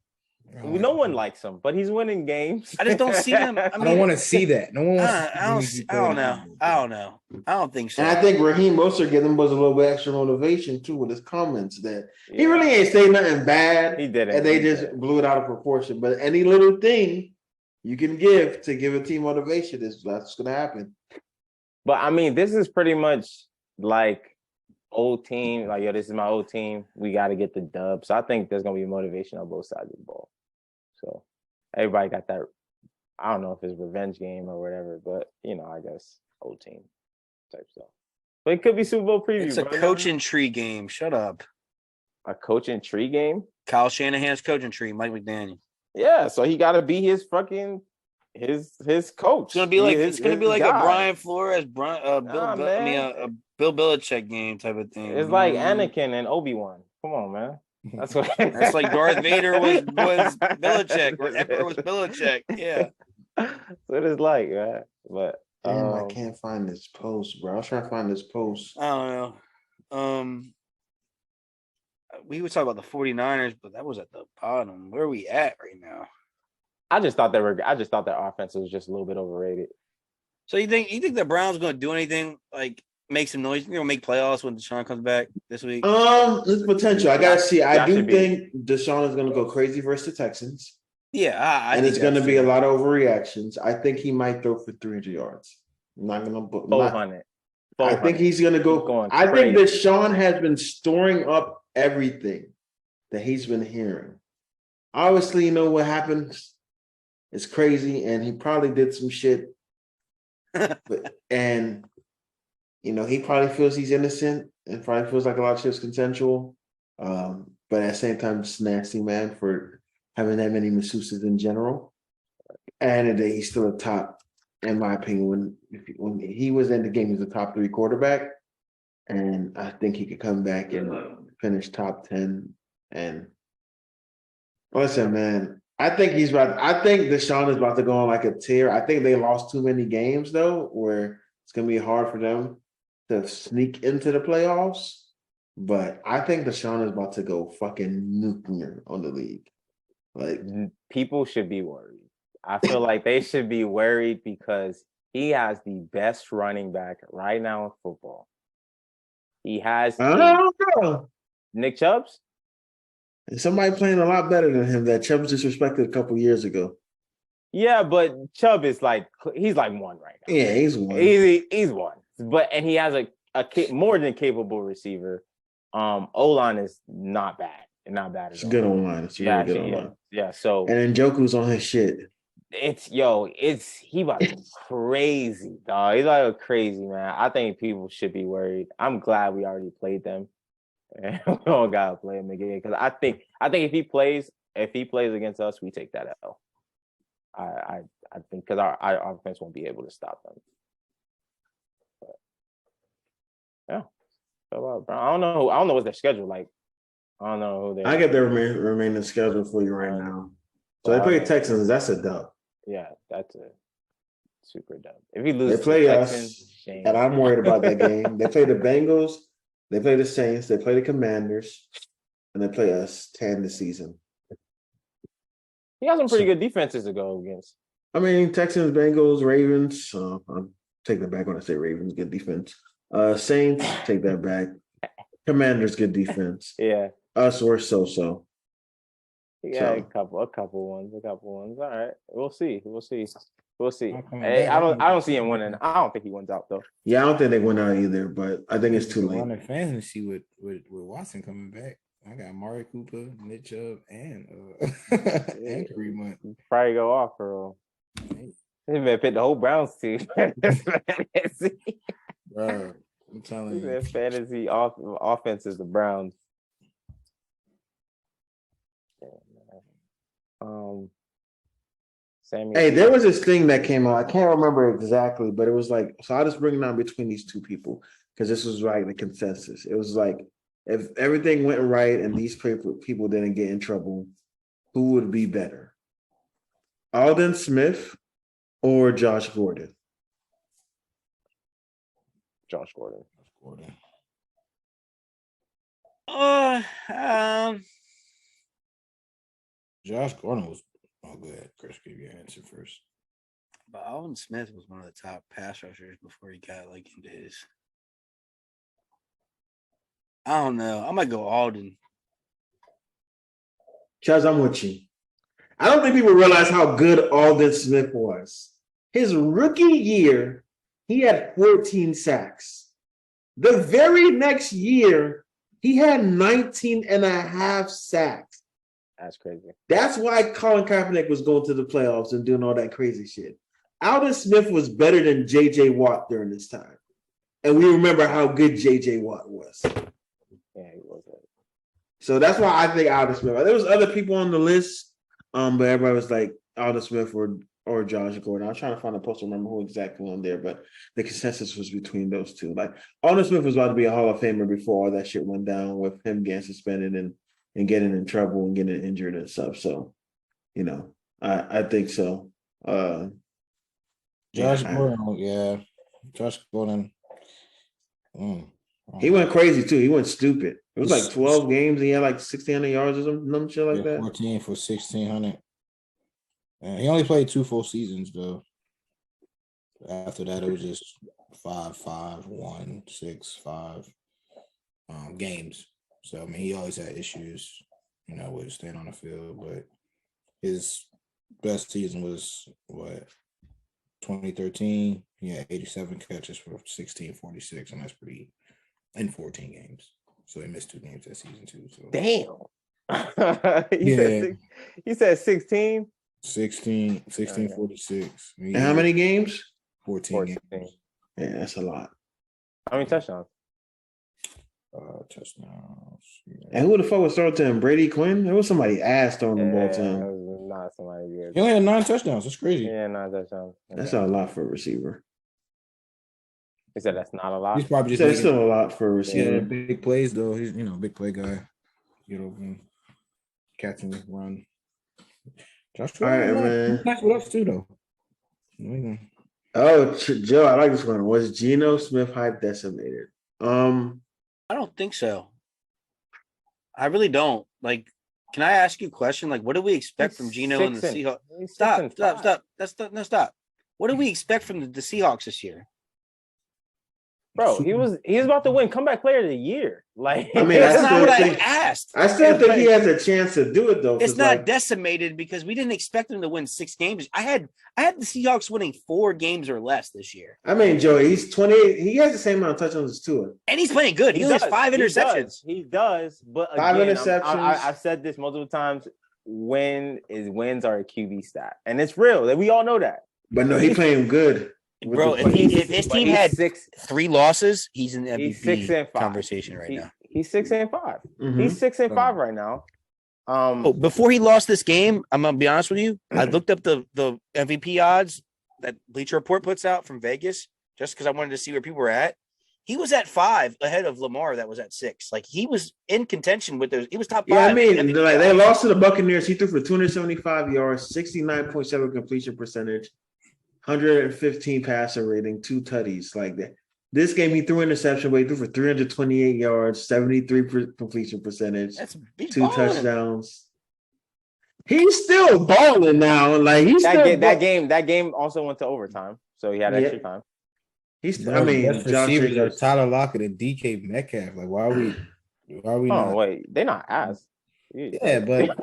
No one likes him, but he's winning games. I just don't see them. I I mean, don't want to see that. No one wants to see I don't. Jimmy G I don't play. know. I don't know. I don't think so. And I think Raheem Mostert gave them was a little bit extra motivation too with his comments that he Yeah. really ain't say nothing bad. He didn't. And they He just didn't. blew it out of proportion. But any little thing you can give to give a team motivation that's gonna happen. But I mean, this is pretty much like old team. Like, yo, this is my old team. We got to get the dub. So I think there's gonna be motivation on both sides of the ball. So everybody got that. I don't know if it's revenge game or whatever, but I guess old team type stuff. But it could be Super Bowl preview. It's a bro. coaching tree game. Shut up. A coaching tree game. Kyle Shanahan's coaching tree. Mike McDaniel. Yeah, so he got to be his fucking his coach. It's gonna be like His a guy. Brian Flores, Bill man. a Bill Belichick game type of thing. It's like Anakin and Obi-Wan. Come on, man. That's what. That's like Darth Vader was Belichick, or Emperor was Belichick. Yeah. That's what it's like, man. But Damn, I can't find this post, bro. I was trying to find this post. I don't know. We would talk about the 49ers, but that was at the bottom. Where are we at right now? I just thought their offense was just a little bit overrated. So you think the Browns going to do anything like make some noise? You know, make playoffs when Deshaun comes back this week? There's potential. I gotta see. I That do should be. think Deshaun is gonna go crazy versus the Texans. Yeah, I And think it's going to that's be a fair. lot of overreactions. I think he might throw for 300 yards. I'm not going to put. 400. I think he's going to He's go. going I think crazy. that Sean has been storing up everything that he's been hearing. Obviously, you know what happens. It's crazy, and he probably did some shit. And he probably feels he's innocent, and probably feels like a lot of shit's consensual. But at the same time, it's nasty, man, for having that many masseuses in general. And today he's still a top, in my opinion, when he was in the game, he was a top 3 quarterback. And I think he could come back and finish top 10. And listen, man, I think Deshaun is about to go on like a tear. I think they lost too many games though, where it's gonna be hard for them to sneak into the playoffs. But I think Deshaun is about to go fucking nuclear on the league. Like People should be worried. I feel like they should be worried because he has the best running back right now in football. He has I don't know. Nick Chubb's. Somebody playing a lot better than him that Chubb disrespected a couple years ago. Yeah, but Chubb is he's like one right now. Yeah, he's one. He's one. But and he has a more than capable receiver. O-line is not bad. Not bad at all. It's good online. It's really good online. Yeah. So and Njoku's on his shit. he about to go crazy, dog. He's like crazy, man. I think people should be worried. I'm glad we already played them. And we don't gotta play him again. Because I think if he plays against us, we take that L. I think because our offense won't be able to stop them. But, yeah. So, I don't know what's their schedule like. I don't know who they. I get their remaining schedule for you right now. So they play Texans. That's a dub. Yeah, that's a super dub. If he loses, they play Texans, us, shame. and I'm worried about that game. They play the Bengals. They play the Saints. They play the Commanders, and they play us to end the season. He has some pretty good defenses to go against. I mean, Texans, Bengals, Ravens. I'm taking that back when I say Ravens. Good defense. Saints, take that back. Commanders, good defense. Yeah. Us, we're so. Yeah, a couple ones. All right, we'll see. Hey, I don't see him winning. I don't think he wins out though. Yeah, I don't think they win out either, but I think it's too late. On the fantasy with Watson coming back, I got Amari Cooper, Nick Chubb, and Kareem Hunt. Probably go off for real. He may pick the whole Browns team. Bro, I'm telling you, fantasy offense is the Browns. Hey, there was this thing that came out. I can't remember exactly, but it was like, so I'll just bring it down between these two people because this was like the consensus. It was like, if everything went right and these people didn't get in trouble, who would be better? Aldon Smith or Josh Gordon? Josh Gordon. Josh Gordon was good. Chris, give your answer first. But Alvin Smith was one of the top pass rushers before he got into his. I don't know. I might go Alden. Chaz, I'm with you. I don't think people realize how good Aldon Smith was. His rookie year, he had 14 sacks. The very next year, he had 19 and a half sacks. That's crazy. That's why Colin Kaepernick was going to the playoffs and doing all that crazy shit. Aldon Smith was better than J.J. Watt during this time. And we remember how good J.J. Watt was. Yeah, he was good. So that's why I think Aldon Smith. There was other people on the list, but everybody was like Aldon Smith or Josh Gordon. I was trying to find a post to remember who exactly on there, but the consensus was between those two. Like Aldon Smith was about to be a Hall of Famer before all that shit went down with him getting suspended and getting in trouble and getting injured and stuff. So, I think so. Josh Gordon. He went crazy too. He went stupid. It was like 12 games. He had like 1,600 yards or some shit like that. 14 for 1,600. He only played 2 full seasons though. After that, it was just 5, 1, 6, 5 games. So I mean, he always had issues, with staying on the field. But his best season was 2013. He had 87 catches for 1,646, and that's pretty in 14 games. So he missed 2 games that season too. So damn. He said 16. 1646. And how many games? 14 games. Yeah, that's a lot. How many touchdowns? Touchdowns. Yeah. And who the fuck was throwing to him? Brady Quinn? There was somebody ass throwing the ball to him. That was not somebody good. He only had 9 touchdowns. That's crazy. Yeah, 9 touchdowns. That's not a lot for a receiver. He said that's not a lot. He's probably just It's still a lot for a receiver. big plays though. He's big play guy. Get over him, catch and run. Josh All right, Gordon, man. nice with us too, though. We Oh, Joe, I like this one. Was Geno Smith hype decimated? I don't think so. I really don't. Like, can I ask you a question? Like, what do we expect from Geno and the Seahawks? Stop. What do we expect from the Seahawks this year? Bro, he was about to win comeback player of the year. Like, I mean, That's I not still what I think- asked. I still think he has a chance to do it though. It's 'cause, not like, decimated because we didn't expect them to win 6 games. I had the Seahawks winning 4 games or less this year. I mean, Joe, he's 28. He has the same amount of touchdowns as Tua. And he's playing good. He only has 5 interceptions. He does. But 5 again, interceptions. I've said this multiple times. Wins are a QB stat, and it's real. That we all know that. But no, he playing good. Bro, if his team had 3 losses, he's in the He's MVP 6-5 conversation right now. He's 6-5. Mhm. He's 6-5 right now. Before he lost this game, I'm gonna be honest with you. I looked up the MVP odds that Bleacher Report puts out from Vegas just because I wanted to see where people were at. He was at 5 ahead of Lamar. That was at 6. Like he was in contention with those. He was top 5. Yeah, I mean, MVP like they odds. lost to the Buccaneers. He threw for 275 yards, 69.7 completion percentage, 115 passer rating, 2 tutties. Like that. This game, he threw interception, but he threw for 328 yards, 73 completion percentage, That's big 2 balling. touchdowns. He's still balling now. Like he's that game also went to overtime, so he had extra time. I mean, best Josh receivers are Jacobs. Tyler Lockett and DK Metcalf. Like, why are we Oh not? wait, they're not ass. Yeah, but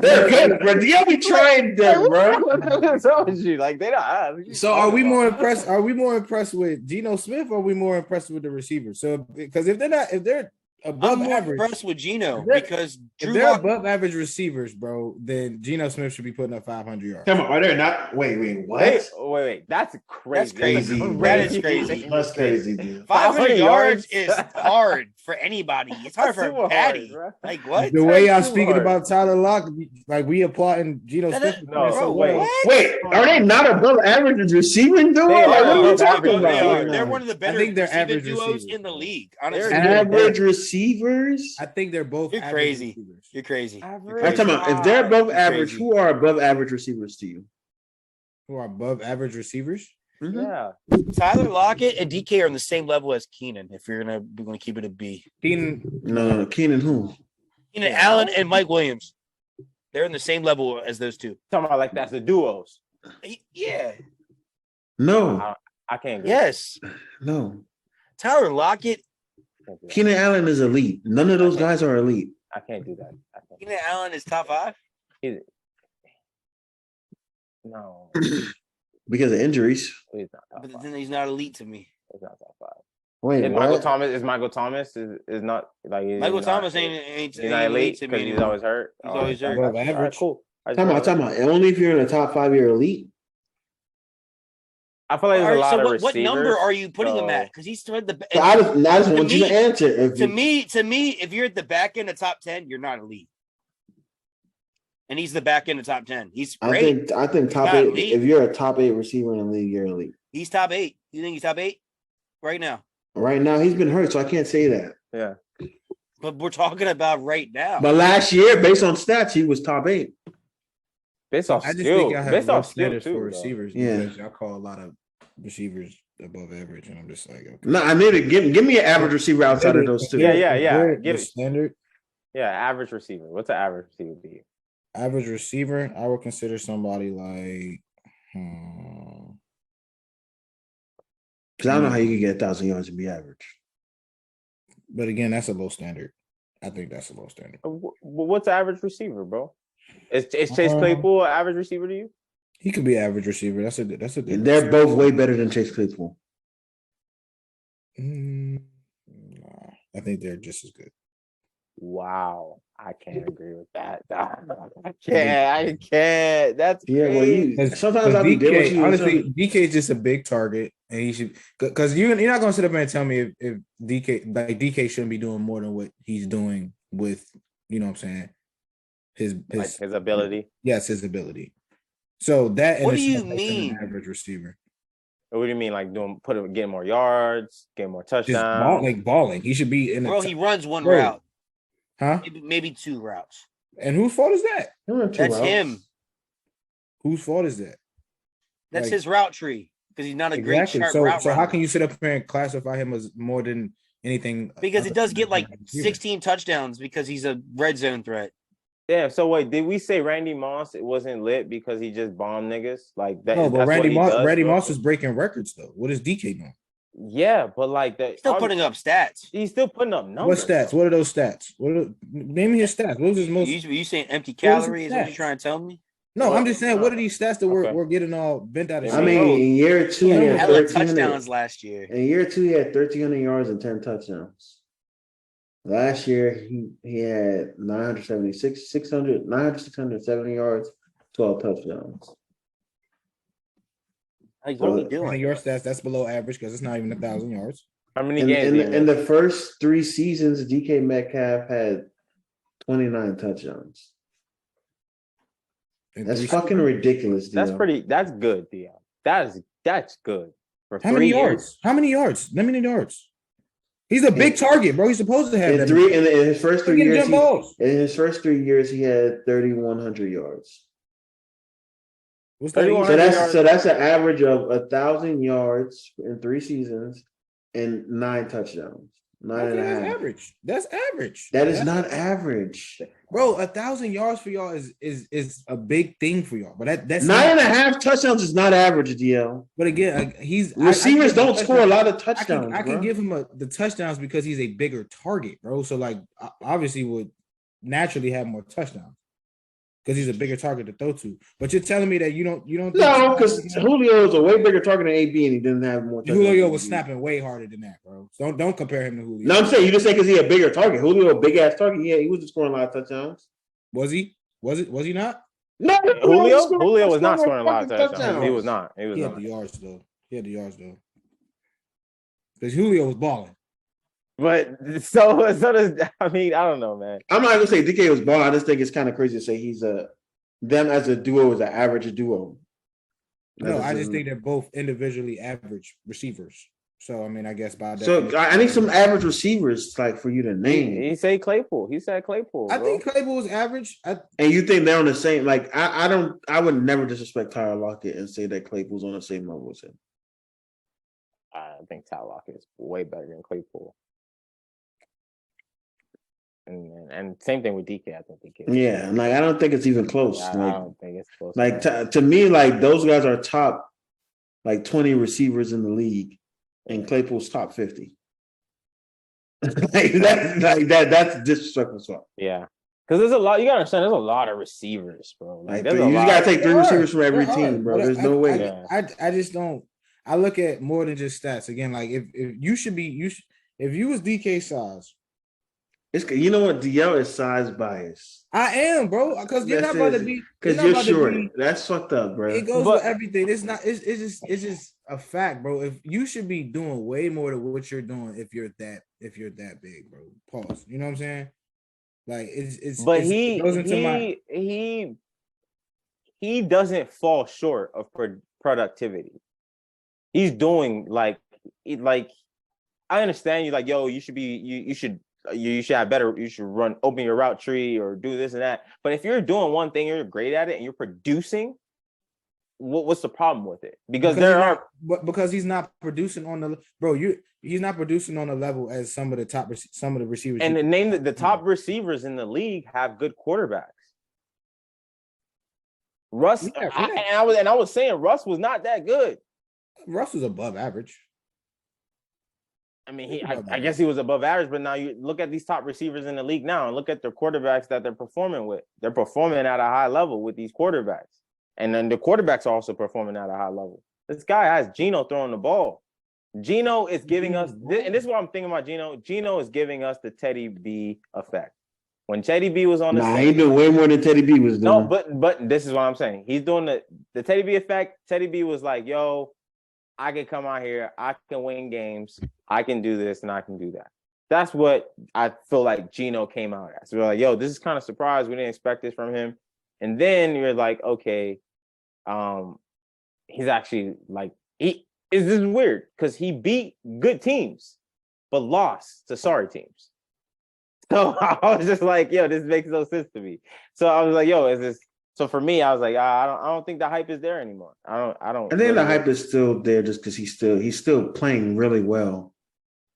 They're good, bro. Yeah, we tried them, bro. Like they're not ass. So are we more impressed? Are we more impressed with Geno Smith or are we more impressed with the receivers? So because if they're above I'm more average, impressed with Geno If they're- because if Drew they're Lock, above average receivers, bro, then Geno Smith should be putting up 500 yards. Come on, are they not? Wait, what? Wait, that's crazy. That's crazy. That is crazy. That's crazy, dude. 500 yards yards. is hard for anybody. It's hard for Super a Patty. hard, bro. Like what? The way y'all That's too speaking hard. about Tyler Lockett, like we applauding Geno That Smith. is- No, so wait. well. Wait, are they not above average as receiving duo? They Like, are what are we above talking average. about? They are. right They're now? one of the better think they're receiving average duos receivers. in the league. Honestly, They're Average receivers. I think they're both. You're average crazy. receivers. You're crazy. I'm talking about if they're above average, crazy. who are above average receivers to you? Who are above average receivers? Yeah. Tyler Lockett and DK are on the same level as Keenan. If we're gonna keep it a B. Keenan, No, Keenan who? Keenan Allen and Mike Williams. They're in the same level as those two. Talking about like that's the duos. Yeah. No, I can't agree. Yes. no. Tyler Lockett. Keenan Allen is elite. None of those guys are elite. I can't do that. Keenan Allen is top 5. No, Because of injuries. he's not top But five. then he's not elite to me. He's not top 5. Wait, Is what? Michael Thomas is not like Michael he's Thomas not, ain't he's not elite to me because he's anymore. always hurt. He's always hurt. Above All right, average. cool. Talking about. Only if you're in the top 5, you're elite. I feel like there's All a right, lot so of what receivers. number are you putting him so- at? Because he's toward the So I just want you me- to answer. If to you- me, if you're at the back end of top 10, you're not elite. And he's the back end of top 10. He's great. I think top Not 8. elite. If you're a top 8 receiver in the league, you're elite. He's top 8. You think he's top 8 right now? Right now, he's been hurt, so I can't say that. Yeah. But we're talking about right now. But last year, based on stats, he was top 8. Based off I just skill. think y'all have Based low off skill standards too. for though. receivers. Yeah. Because y'all call a lot of receivers above average, and I'm just like, okay. No, I need to give me an average receiver outside of those two. Yeah. Give The it. standard Yeah, average receiver. What's an average receiver be? average receiver, I would consider somebody like. Because I don't know how you can get 1,000 yards and be average. But again, that's a low standard. I think that's a low standard. What's an average receiver, bro? Is Chase Uh, Claypool an average receiver to you? He could be average receiver. That's a good. And they're both way better than Chase Claypool. Nah, I think they're just as good. Wow. I can't agree with that. I can't. That's Yeah, well, crazy. sometimes I'll be there with you. Honestly, DK is just a big target, and he should because you're not gonna sit up and tell me if DK shouldn't be doing more than what he's doing with what I'm saying his ability. Yes, his ability. So that in What a do you sense makes him mean? an average receiver? What do you mean, like getting more yards, getting more Just touchdowns? balling. He should be in the Bro, he runs one Bro. route, huh? maybe 2 routes. And whose fault is that? That's him. Whose fault is that? That's Like, his route tree because he's not a great exactly. sharp So route how runner. can you sit up here and classify him as more than anything? Because he other does than get like a receiver? 16 touchdowns because he's a red zone threat. Yeah. So wait, did we say Randy Moss it wasn't lit because he just bombed niggas like that? No, but That's what he does, Randy bro? Moss is breaking records though. What is DK doing? Yeah, but like that, Still putting up stats. He's still putting up What numbers. stats? What are those stats? Name me his stats. What was his most? You saying empty What was his calories? Is what you stats? trying to tell me? No, Well, I'm just saying. What are these stats that okay. we're getting all bent out of I I shape? mean, bro, in year 2, he he had had Hella 1,300. touchdowns last year. In year 2, he had 1,300 yards and 10 touchdowns. Last year, he had 670 yards, 12 touchdowns. Like, what are we So, One of doing? your stats that's below average because it's not even 1,000 yards. how many In, games? in, did he the, in miss? the first 3 seasons, DK Metcalf had 29 touchdowns. In That's 3 fucking seasons. ridiculous, Dio. That's good, Theo. That's good for How 3 many years. yards? How many yards? How many yards? He's a big target, bro. He's supposed to have In that. his first 3 Get years, jump balls. in his first 3 years, he had 3,100 yards. What's that? 3,100 So that's an average of 1,000 yards in 3 seasons and 9 touchdowns. Nine Okay, and a that's half. average. That's average. That is not average. Bro, 1,000 yards for y'all is a big thing for y'all. But that's Nine not, and a half touchdowns is not average, DL. But again, he's Receivers don't score a lot of I touchdowns. can give him the touchdowns because he's a bigger target, bro. So like obviously would naturally have more touchdowns because he's a bigger target to throw to. But you're telling me that you don't No, because Julio is a way bigger target than AB, and he didn't have more. Julio was snapping way harder than that, bro. So don't compare him to Julio. No, I'm saying you just say because he a bigger target. Julio a big ass target. Yeah, he wasn't scoring a lot of touchdowns. Was he? Was he not? No, Julio was not scoring a lot of touchdowns. He was not. He was He had not. the yards though. Because Julio was balling. But so does I mean I don't know, man. I'm not gonna say DK was balling. I just think it's kind of crazy to say them as a duo is an average duo. No, I just think they're both individually average receivers. So I mean, I guess by that. So I need some average receivers like for you to name. He said Claypool. He said Claypool. I bro. think Claypool was average. And you think they're on the same? Like I would never disrespect Tyler Lockett and say that Claypool's on the same level as him. I think Tyler Lockett is way better than Claypool. And same thing with DK. I think DK. Yeah, like I don't think it's even close. Yeah, like, I don't think it's close. like to me, like those guys are top, like 20 receivers in the league, and Claypool's top 50. That's disrespectful stuff. Yeah, because there's a lot. You gotta understand. There's a lot of receivers, bro. Like there's you a just lot. gotta take 3 receivers from every There team, are, bro. but There's no way. I just don't. I look at more than just stats. Again, like if you should be if you was DK size. It's you know what DL is size bias I am, bro, because you're not about to be because you're short. That's fucked up, bro. It goes with everything. It's not. It's just a fact, bro. If you should be doing way more than what you're doing if you're that big, bro. Pause. You know what I'm saying? Like it's. But it goes into he doesn't fall short of productivity. He's doing like I understand you like yo. You should be you should have better. You should open your route tree or do this and that. But if you're doing one thing, you're great at it, and you're producing. What's the problem with it? Because he's not producing on the he's not producing on the level as some of the receivers. And the top receivers in the league have good quarterbacks. Russ, I was saying Russ was not that good. Russ was above average. I mean, I guess he was above average, but now you look at these top receivers in the league now and look at their quarterbacks that they're performing with. They're performing at a high level with these quarterbacks. And then the quarterbacks are also performing at a high level. This guy has Geno throwing the ball. Geno is giving us, and this is what I'm thinking about Geno. Geno is giving us the Teddy B effect. When Teddy B was on the he doing way more than Teddy B was doing. No, but this is what I'm saying. He's doing the Teddy B effect. Teddy B was like, yo, I can come out here, I can win games, I can do this, and I can do that. That's what I feel like Geno came out as. So we're like, yo, this is kind of surprised. We didn't expect this from him. And then you're like, okay, he's actually like, this is weird because he beat good teams, but lost to sorry teams. So I was just like, yo, this makes no sense to me. So I was like, yo, is this So for me, I was like, I don't think the hype is there anymore. I don't. I think really the hype is still there just because he's still playing really well.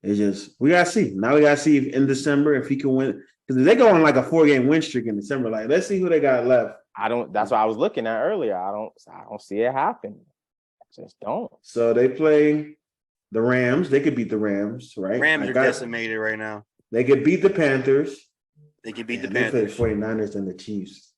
It's just we gotta see. Now we gotta see if in December if he can win. Because they go on like a 4-game win streak in December. Like, let's see who they got left. I don't. That's what I was looking at earlier. I don't see it happen. I just don't. So they play the Rams. They could beat the Rams, right? Rams are decimated right now. They could beat the Panthers. They could beat the They play the Panthers. 49ers and the Chiefs.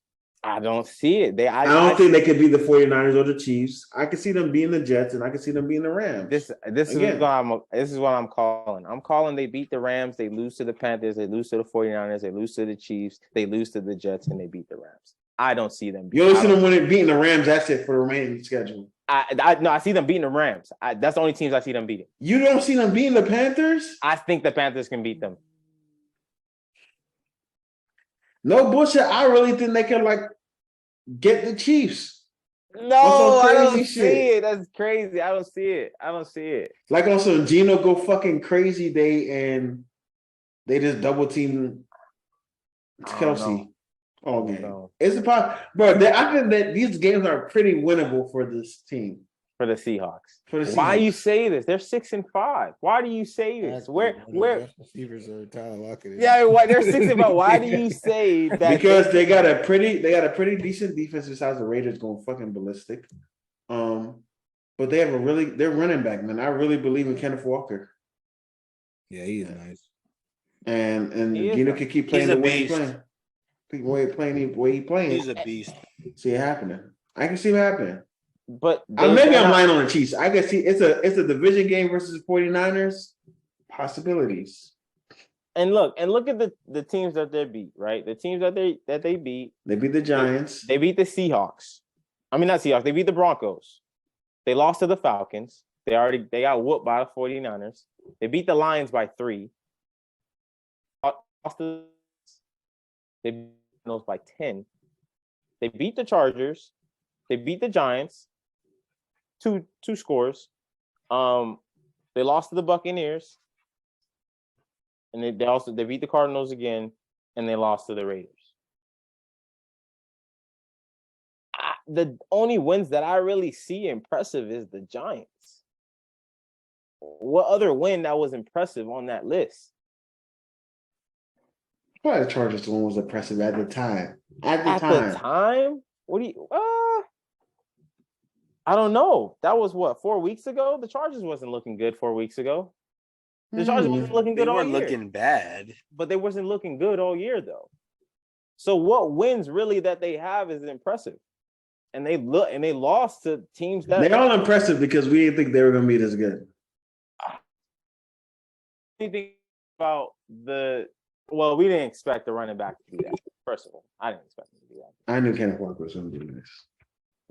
I don't see it. I don't think they could beat the 49ers or the Chiefs. I could see them being the Jets, and I could see them being the Rams. This is what I'm calling. I'm calling they beat the Rams, they lose to the Panthers, they lose to the 49ers, they lose to the Chiefs, they lose to the Jets, and they beat the Rams. I don't see them. You only see them beating the Rams. That's it for the remaining schedule. I see them beating the Rams. That's the only teams I see them beating. You don't see them beating the Panthers? I think the Panthers can beat them. No bullshit. I really think they can get the Chiefs. No, I don't crazy see shit. it. That's crazy. I don't see it. Like also Gino go fucking crazy day and they just double team Kelsey all game. No. It's a bro. I think that these games are pretty winnable for this team. For the Seahawks. For the Why Seahawks. you say this? They're 6-5. Why do you say this? Where? Receivers are Tyler Lockett. Yeah, they're 6-5. Why do you say that? Because they got a pretty decent defense besides the Raiders going fucking ballistic. But they have they're running back, man. I really believe in Kenneth Walker. Yeah, he is nice. And He is Gino nice. can keep playing He's the a way he's beast. playing. The way he playing. He's a beast. See it happening. I can see it happening. But Maybe I'm lying on the Chiefs. I can see it's a division game versus the 49ers. Possibilities. And look at the teams that they beat, right? The teams that they beat. They beat the Giants. They beat the Seahawks. I mean, not Seahawks. They beat the Broncos. They lost to the Falcons. They got whooped by the 49ers. They beat the Lions by 3. They beat those by 10. They beat the Chargers. They beat the Giants. Two scores. They lost to the Buccaneers. And they beat the Cardinals again, and they lost to the Raiders. The only wins that I really see impressive is the Giants. What other win that was impressive on that list? Probably the Chargers one was impressive at the time. At The time? What do you? I don't know. That was what, 4 weeks ago? The Chargers wasn't looking good 4 weeks ago. The Chargers wasn't looking They good all weren't year. looking bad. But they wasn't looking good all year though. So what wins really that they have is impressive. And they lost to teams that They're all impressive because we didn't think they were going to be this good. Anything about we didn't expect the running back to do that. First of all, I didn't expect him to do that. I knew Kenneth Walker was going to do this.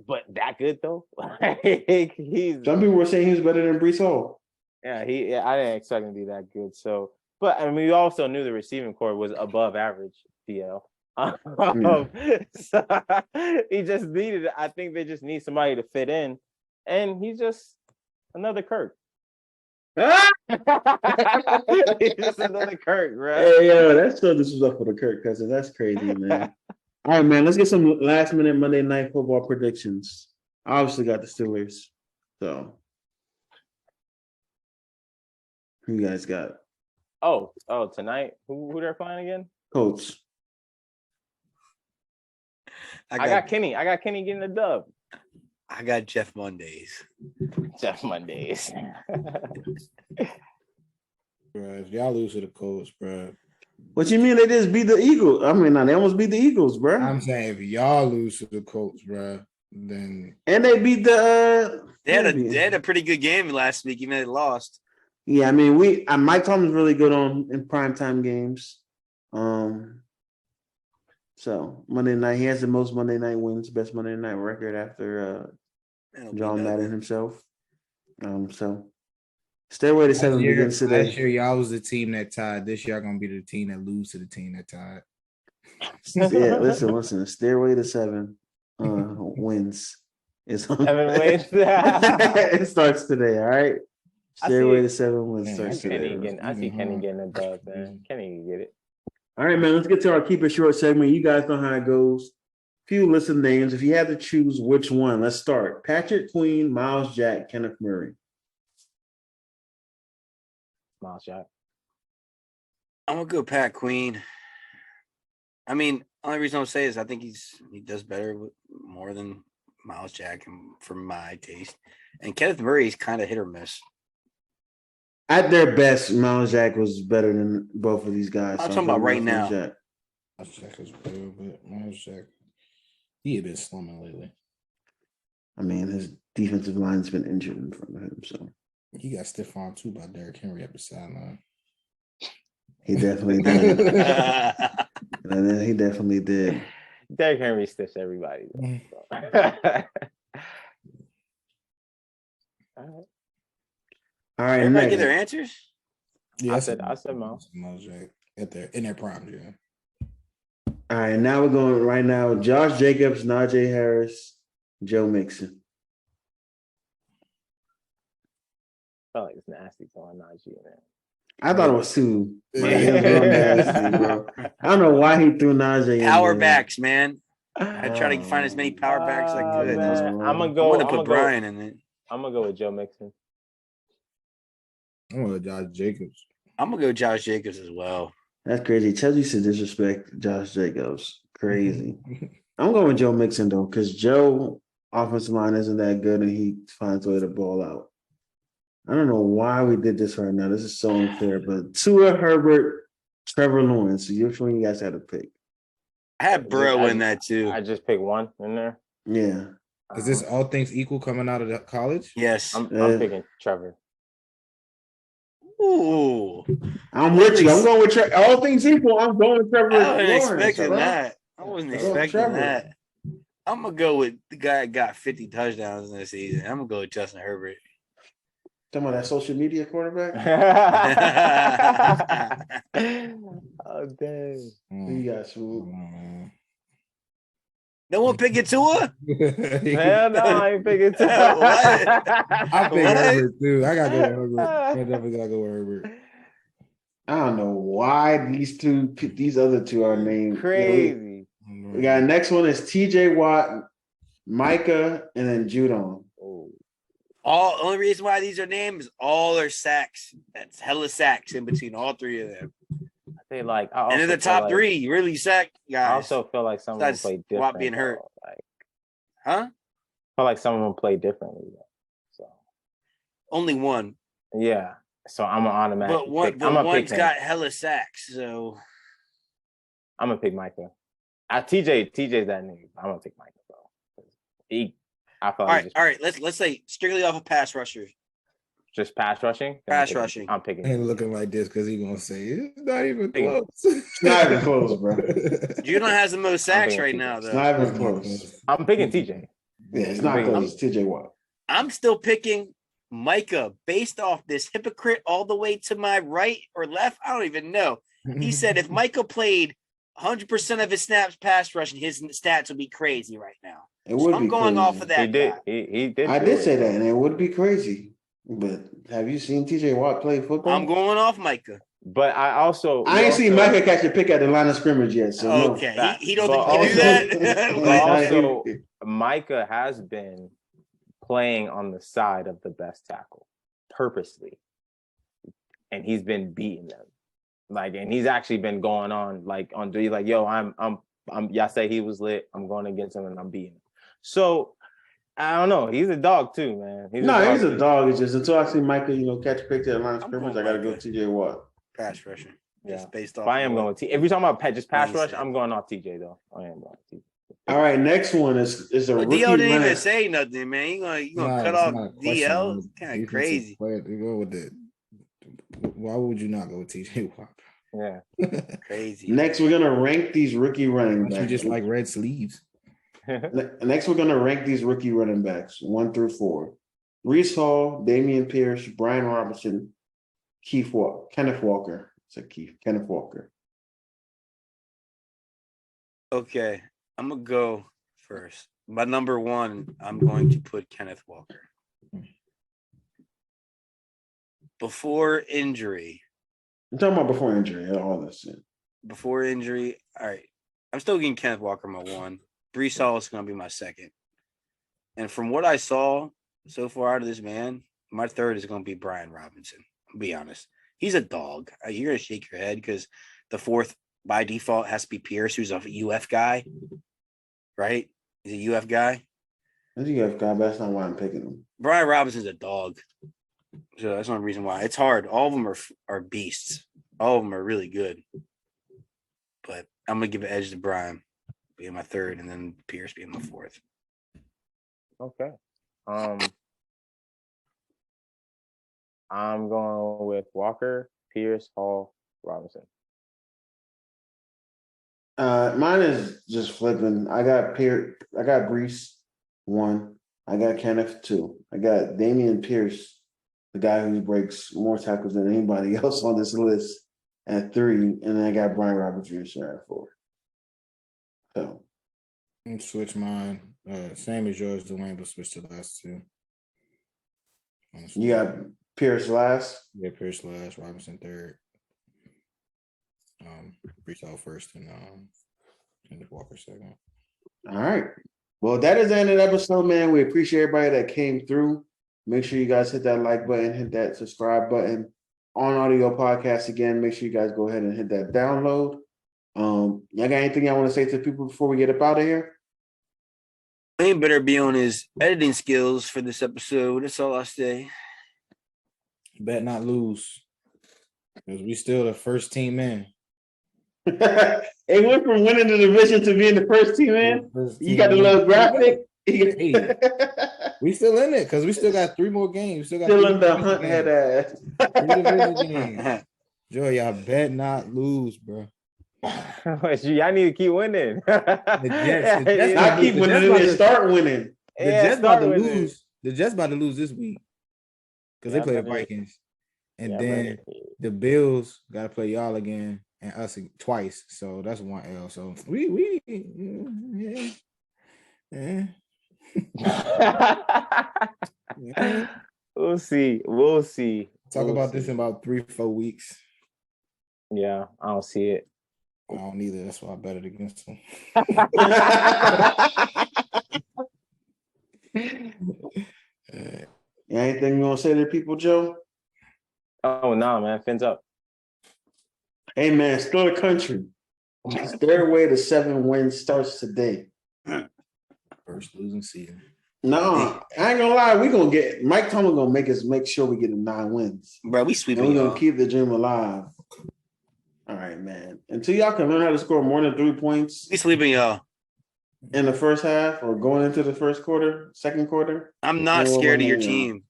But that good though? Some people were saying he was better than Brees Hall. I didn't expect him to be that good. So, but I mean, we also knew the receiving core was above average, DL. So he just needed. I think they just need somebody to fit in, and he's just another Kirk. He's just another Kirk, right? Hey, yo, that's so disrespectful to Kirk Cousins. That's crazy, man. All right, man. Let's get some last minute Monday Night Football predictions. I obviously got the Steelers. So, who you guys got? Oh, tonight. Who they're playing again? Colts. I got Kenny. I got Kenny getting the dub. I got Jeff Mondays. Jeff Mondays. Bro, if y'all lose to the Colts, bro. What you mean they just beat the Eagles? I mean, they almost beat the Eagles, bro. I'm saying if y'all lose to the Colts, bro, then And they beat the. They had a pretty good game last week, even though they lost. Yeah, I mean, Mike Tomlin's really good in primetime games. So Monday night, he has the most Monday night wins, best Monday night record after John Madden himself. So stairway to 7 begins today. last year y'all was the team that tied. This year gonna be the team that lose to the team that tied. Yeah, listen. Stairway to 7 wins. It's on. 7 wins. It starts today. All right. Stairway see- to 7 wins starts today. I see Kenny getting a dub, man. Kenny can get it. All right, man. Let's get to our keep it short segment. You guys know how it goes. few list of names. If you had to choose which one, let's start. Patrick Queen, Miles Jack, Kenneth Murray. Miles Jack. I'm gonna go Pat Queen. I mean, only reason I'll say is I think he does better with more than Miles Jack for my taste. And Kenneth Murray's kind of hit or miss. At their best, Miles Jack was better than both of these guys. I'm talking about right now. Jack. Miles Jack is better, but Miles Jack, he had been slumming lately. I mean, his defensive line's been injured in front of him, so He got stiff arm too by Derrick Henry at the sideline. he definitely did. And then he definitely did. Derrick Henry stiffs everybody. All All right, Everybody next. get their answers? Yeah, I said Miles. Miles Jack in their prime, yeah. All right, now we're going right now. Josh Jacobs, Najee Harris, Joe Mixon. I felt like it's nasty throwing Najee in there. I thought it was too. Yeah. It was real nasty, bro. I don't know why he threw Najee in Power there. backs, man. I try to find as many power backs as I could. man. I'm gonna I go. want to I'm put gonna Brian in it. I'm gonna go with Joe Mixon. I'm going to Josh Jacobs. I'm gonna go Josh Jacobs as well. That's crazy. Tells you to disrespect Josh Jacobs. Crazy. I'm going with Joe Mixon though, because Joe offensive line isn't that good, and he finds a way to ball out. I don't know why we did this right now. This is so unfair. But Tua, Herbert, Trevor Lawrence. Which one you guys had to pick? I had Burrow in that too. I just picked one in there. Yeah. Is this all things equal coming out of the college? Yes. I'm picking Trevor. Ooh. I'm with you. I'm going with Trevor. All things equal, I'm going with Trevor I wasn't Lawrence. expecting bro. that. I wasn't Go expecting Trevor. that. I'm gonna go with the guy that got 50 touchdowns in the season. I'm gonna go with Justin Herbert. Talking about that social media quarterback? Oh dang! Who you got, Swoop? No one picking Tua? Hell no, I ain't picking Tua. I pick What? Herbert too. I gotta go with Herbert. I definitely gotta go with Herbert. I don't know why these other two are named. Crazy. We got next one is TJ Watt, Micah, and then Judon. Oh. Only reason why these are named is all are sacks. That's hella sacks in between all three of them. They like, And in the top three, really sack guys. I also feel like some of them Besides play different. Watt being hurt. though. Like, Huh? I feel like some of them play differently. Though. So Only one. yeah, so I'm gonna automatically. But one, pick, but I'm gonna one's pick him. got hella sacks. So I'm gonna pick Micah. TJ's that name. I'm gonna pick Micah, bro. I feel like all right. Let's say strictly off of pass rushers. just pass rushing. Pass rushing. I'm picking. And looking like this because he's gonna say it's not even Pick him. close. It's not even close, bro. Judon has the most sacks thinking right TJ. now, It's though. not even close. I'm picking TJ. Yeah, it's not close. It's TJ Watt. I'm still picking Micah based off this hypocrite all the way to my right or left. I don't even know. He said if Micah played 100% of his snaps pass rushing, his stats would be crazy right now. It would So be I'm going crazy. off of that. He did. guy. He did. I do did it. say that, and it would be crazy. But have you seen TJ Watt play football? I'm going off Micah. But I ain't seen Micah catch a pick at the line of scrimmage yet. So no. Okay, facts. he don't But think he can do But that. also, Micah has been playing on the side of the best tackle purposely, and he's been beating them. Like, and he's actually been going on like yo, I'm y'all say he was lit. I'm going against him and I'm beating him. So I don't know. He's a dog too, man. He's a dog. It's just until I see Micah, catch a pick at the line of scrimmage, I gotta go TJ Watt. Pass rushing. Yeah. Just based off. But I am going T. If we're talking about just pass He rush, said. I'm going off TJ though. I am going TJ. All right, next one is a But rookie DL didn't running. even say nothing, man. You gonna cut off DL? Kind of crazy. Player to go with it. Why would you not go with TJ Watt? Yeah. Crazy. Next, we're gonna rank these rookie running You backs. just like red sleeves. Next, we're gonna rank these rookie running backs 1 through 4. Reese Hall, Damian Pierce, Brian Robinson, Kenneth Walker. Kenneth Walker. Okay, I'm gonna go first. My number one, I'm going to put Kenneth Walker. Before injury. I'm talking about before injury, all this shit. Before injury, all right. I'm still getting Kenneth Walker my one. Brees Hall is going to be my second. And from what I saw so far out of this man, my third is going to be Brian Robinson. I'll be honest. He's a dog. You're going to shake your head because the fourth by default has to be Pierce, who's a UF guy, right? He's a UF guy. He's a UF guy, but that's not why I'm picking him. Brian Robinson's a dog. So that's one reason why. It's hard. All of them are beasts. All of them are really good. But I'm going to give an edge to Brian being my third and then Pierce being my fourth. Okay. I'm going with Walker, Pierce, Hall, Robinson. Mine is just flipping. I got Brees 1. I got Kenneth 2. I got Damian Pierce, the guy who breaks more tackles than anybody else on this list, at 3, and then I got Brian Robinson at 4. So I'm switch mine. Same as yours, Dwayne, but switch to the last two. you got Pierce last. Yeah, Pierce last, Robinson third. Brees Hall first, and Walker second. All right. Well, that is the end of the episode, man. We appreciate everybody that came through. Make sure you guys hit that like button, hit that subscribe button on audio podcast. Again, make sure you guys go ahead and hit that download. Y'all got anything y'all want to say to people before we get up out of here? Dwayne better be on his editing skills for this episode. That's all I say. Bet not lose. Because we still the first team in. It went from winning the division to being the first team in. You got the little graphic. Hey, we still in it because we still got 3 more games. Still in the hunt head ass. 3 division games. Joe, y'all bet not lose, bro. Y'all need to keep winning. Jets Not keep winning, they start winning. The Jets about to lose. The Jets about to lose this week because they play the Vikings, and then the Bills got to play y'all again and us twice. So that's 1 L. So we yeah. We'll see. We'll see. Talk about this in about 3-4 weeks. Yeah, I don't see it. I don't either. That's why I bet it against them. Anything you want to say to the people, Joe? Oh no, man, fins up. Hey man, still the country. It's their way to 7 wins starts today. First losing season. No, I ain't gonna lie. We gonna get Mike Tomlin gonna make sure we get 9 wins. Bro, we And sweeping we're y'all. gonna keep the dream alive. All right, man. Until y'all can learn how to score more than 3 points We sleeping y'all. in the first half or going into the first quarter, second quarter, I'm not No, scared of your no. team.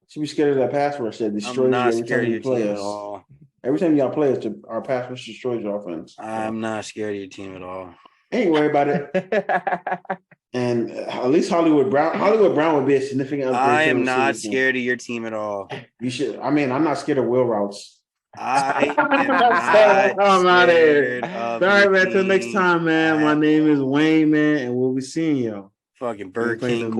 should be scared of that pass rush that destroys I'm not you every scared of time your you play team at us. all. Every time y'all play us, our pass rush destroys your offense. I'm not scared of your team at all. Ain't worry about it. And at least Hollywood Brown would be a significant upgrade. I to am the not season. scared of your team at all. You should. I mean, I'm not scared of Will Routes. I am I'm not outta here. scared of All right, your man. Till next team time, man. My at name is all. Wayne, man, and we'll be seeing y'all. Fucking Burger playing King them